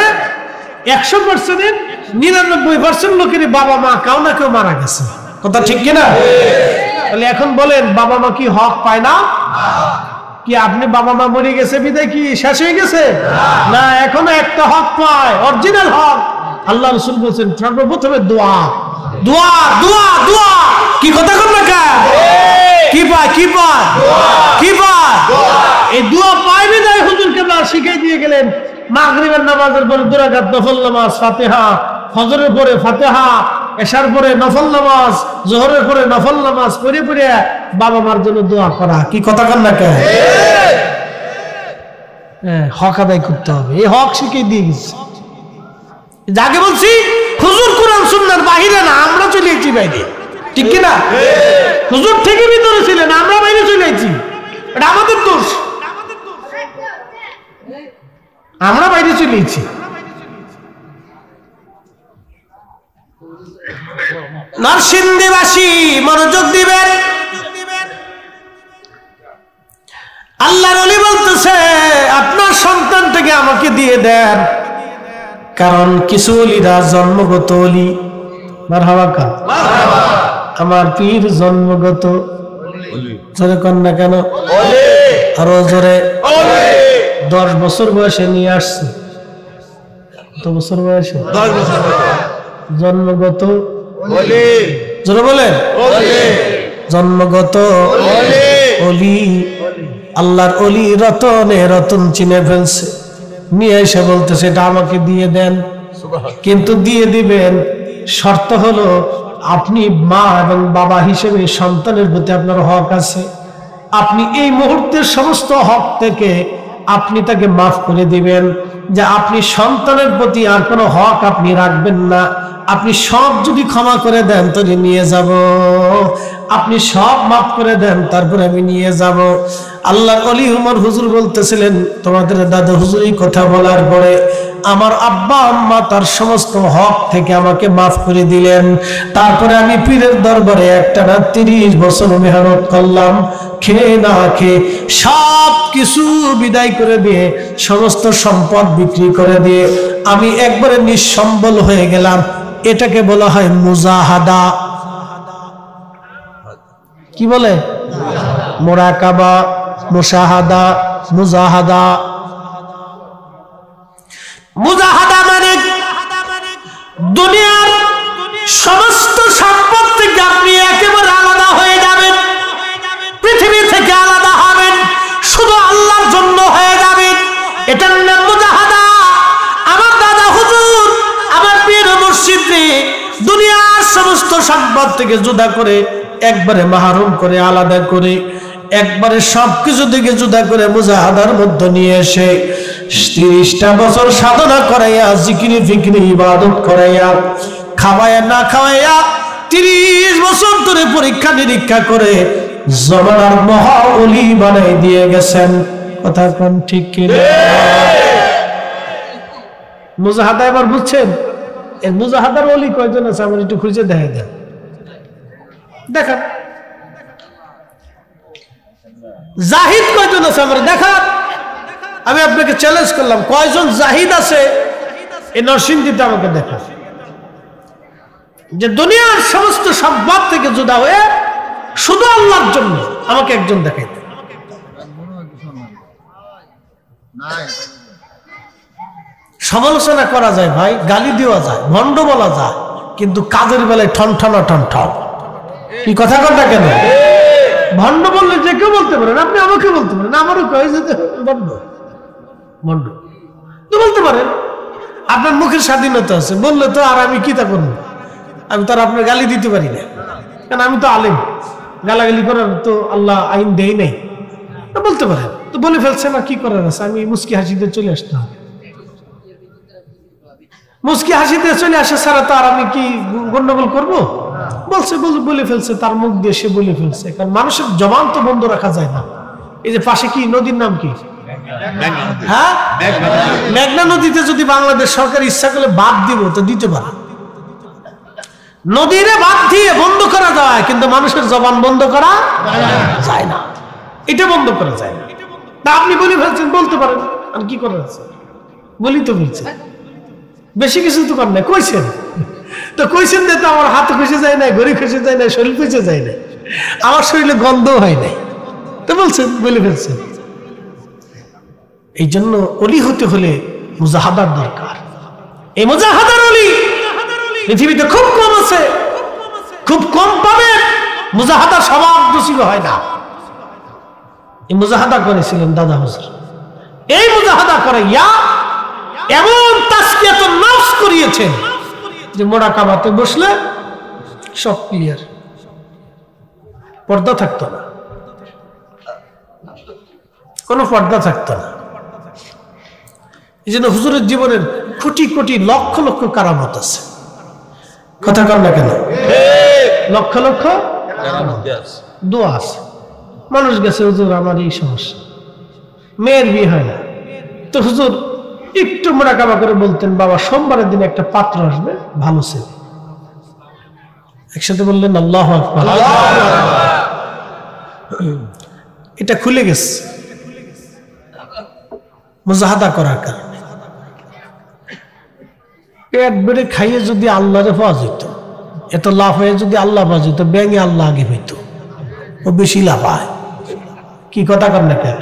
100%-এর 99% লোকেরই বাবা মা কেউ না কেউ মারা গেছে। কথা ঠিক কিনা? তাহলে এখন বলেন, বাবা মা কি হক পায় না? কি আপনি বাবা মা মরে গেছে বিদায় কি শেষ হয়ে গেছে? না, এখনো একটা হক পায়, অরিজিনাল হক। আল্লাহ রাসূল বলেছেন সর্বপ্রথমে দোয়া, দোয়া, দোয়া, দোয়া। কি কথা কন না কা? কি পায়, কি পায়, কি পায়? এই দোয়া পায় বিদায় হুজুর কেবলা শিখিয়ে দিয়ে গেলেন। মাগরিবের নামাজের পরে 2 রাকাত নফল নামাজ, ফাতিহা, ফজরের পরে ফাতিহা, এশার পরে নফল নামাজ, যোহরের পরে নফল নামাজ পড়ে পড়ে বাবা মার জন্য দোয়া করা। কি কথা কন না কে? হক আদায় করতে হবে, এই হক শিখিয়ে দিয়ে গেছে। যাকে বলছি হুজুর কোরআন সুন্নাহর বাহিরে না, আমরা চলে এসেছি বাইরে। ঠিক কিনা? হুজুর ঠিকই ভিতরে ছিলেন, আমরা বাইরে চলে এসেছি, এটা আমাদের দোষ, আমরা বাইরে চলে এসেছি। নরসিংদীবাসী মনোযোগ দিবেন। আল্লাহর ওলি বলতেছে আপনার সন্তানটাকে আমাকে দিয়ে দেন, কারণ কিছু ওলিরা জন্মগত ওলি। মারহাবা কা, আমার পীর জন্মগত জোরে কন না কেন? আরো জোরে। 10 বছর বয়সে নিয়ে আসছে। কত বছর বয়সে? 10 বছর জন্মগত জোরে বলেন, জন্মগত ওলি। আল্লাহর ওলি রতনে রতন চিনে ফেলছে, নিয়ে এসে বলতেছে এটা আমাকে দিয়ে দেন। কিন্তু দিয়ে দিবেন, শর্ত হলো আপনি মা এবং বাবা হিসেবে সন্তানের প্রতি আপনার হক আছে। আপনি এই মুহূর্তের সমস্ত হক থেকে আপনি তাকে মাফ করে দিবেন, যে আপনি সন্তানের প্রতি আর কোনো হক আপনি রাখবেন না। আপনি সব যদি ক্ষমা করে দেন তাহলে নিয়ে যাব, আপনি সব মাফ করে দেন তারপরে আমি নিয়ে যাব। আল্লাহর ওলি উমর হুজুর বলতেছিলেন, তোমাদের দাদা হুজুর এই কথা বলার পরে আমার আব্বা আম্মা তার সমস্ত হক থেকে আমাকে মাফ করে দিলেন। তারপরে আমি পীরের দরবারে একটানা 30 বছর মেহনত করলাম, খেয়ে না খেয়ে সব কিছু বিদায় করে দিয়ে, সমস্ত সম্পদ বিক্রি করে দিয়ে আমি একবারে নিঃসম্বল হয়ে গেলাম। এটাকে বলা হয় মুজাহাদা। কি বলে? মুরাকাবা, মুশাহাদা, মুজাহাদা। মুজাহাদা মানে দুনিয়ার সমস্ত সম্পদ থেকে আপনি একেবারে আলাদা হয়ে যাবেন, পৃথিবী থেকে আলাদা হবেন, শুধু আল্লাহর জন্য হয়ে যাবেন। এটার নাম মুজাহাদা। আমার দাদা হুজুর, আমার পীর মুর্শিদ সবার থেকে জুদা করে, একবারে মাহরুম করে, আলাদা করে, একবারে সবকিছু থেকে জুদা করে মুজাহাদার মধ্যে নিয়ে এসে 30টা বছর সাধনা করাইয়া, জিকিরি ফিকিরি ইবাদত করাইয়া, খাওয়াইয়া না খাওয়াইয়া 30 বছর ধরে পরীক্ষা নিরীক্ষা করে জমানার মহা ওলি বানাই দিয়ে গেছেন। কথা কোন ঠিক কিনা? মুজাহাদা এবার বুঝছেন? এই মুজাহাদার ওলি কয়জন আছে আমার একটু খুঁজে দেখা দেন, দেখান। জাহিদ কয়জন আছে আমার দেখান। আমি আপনাকে চ্যালেঞ্জ করলাম, কয়জন জাহিদ আছে এই নরসিংদীতে আমাকে দেখা, যে দুনিয়ার সমস্ত সম্পদ থেকে জুদা হয়ে শুধু আল্লাহর জন্য আমাকে একজন দেখাইতে। সমালোচনা করা যায় ভাই, গালি দেওয়া যায়, ভণ্ড বলা যায়, কিন্তু কাজের বেলায় ঠনঠনা ঠনঠন। কি কথা কথা কেন? ভণ্ড বললে যে কেউ বলতে পারেন, আপনি আমাকে বলতে পারেন, আমারও কয়ে যেতে ভণ্ড ভণ্ড তো বলতে পারেন। আপনার মুখের স্বাধীনতা আছে, বললে তো আর আমি কি তা করবো? আমি তো আর আপনার গালি দিতে পারি না, কারণ আমি তো আলেম, গালাগালি করার তো আল্লাহ আইন দেয় নাই। বলতে পারেন, তো বলে ফেলছে না, কি করার আছে? আমি মুস্কি হাসিতে চলে আসতে হবে। মুস্কি হাসিতে চলে আসে ছাড়া তো আর আমি কি গন্ডগোল করবো? বলছে, বলে ফেলছে, তার মুখ দিয়ে সে বলে ফেলছে। কারণ মানুষের জবান তো বন্ধ রাখা যায় না। এই যে পাশে কি নদীর নাম কি? হ্যাঁ, মেঘনা নদীতে যদি বাংলাদেশ সরকার ইচ্ছা করলে বাদ দিব তো দিতে পারে, নদীরে বাদ দিয়ে বন্ধ করা যায়, কিন্তু মানুষের জবান বন্ধ করা যায় না। এটা বন্ধ করা যায় না। তা আপনি বলে ফেলছেন, বলতে পারেন, আর কি করার আছে? বলি তো ফেলছেন, বেশি কিছু তো কর নাই, কইছেন তো কইছেন যে তো আমার হাত খসে যায় নাই, ঘড়ি খসে যায় নাই, শরীর খসে যায় নাই, আমার শরীরে গন্ধ হয় নাই, তো বলছেন, বলে ফেলছেন। এই জন্য অলি হতে হলে মুজাহাদার দরকার। এই মুজাহাদার অলি পৃথিবীতে খুব কম আছে, খুব কম পাবে। মুজাহাদা সবার নসিব হয় না। এই মুজাহাদা করেছিলেন দাদা হুজুর। এই মুজাহাদা করে এমন তাসকিয়াতুন নফস করিয়েছেন যে মুরাকাবাতে বসলে সব ক্লিয়ার, পর্দা থাকতো না, কোনো পর্দা থাকতো না। এই জন্য হুজুরের জীবনের কোটি কোটি লক্ষ লক্ষ কারামত আছে। কথা কর না কেন? লক্ষ লক্ষ দোয়া আছে। মানুষ গেছে, হুজুর আমার এই সমস্যা, মেয়ের বিয়ে হয় না, তো হুজুর একটু মুরাকাবা করে বলতেন, বাবা সোমবারের দিন একটা পাত্র আসবে, ভালো ছেলে। একসাথে বললেন আল্লাহু আকবার। এটা খুলে গেছে মুজাহাদা করার কারণে। পেট বেড়ে খাইয়ে যদি আল্লাহরে পাওয়া যেত, এত লাভ হয়ে যদি আল্লাহ পাওয়া যেত, ব্যাঙে আল্লাহ আগে হইত, ও বেশি লাভ হয়। কি কথা কর না কেন?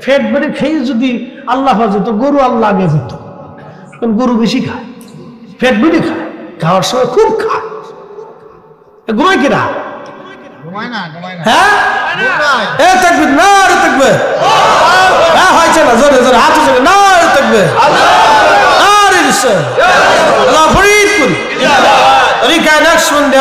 পেট বেড়ে খেয়ে যদি আল্লাহ পাওয়া যেত, গরু আল্লাহ আগে হইত, কারণ গরু বেশি খায়, পেট বেড়ে খায়, খাওয়ার সময় খুব খায়। ঘুমায় কিনা? হ্যাঁ, থাকবে না, থাকবে হয়েছে না, জোরে জোরে হাত উঠে না, থাকবে আল্লাহ ফরিদ করি তরিকায় নকশবন্দি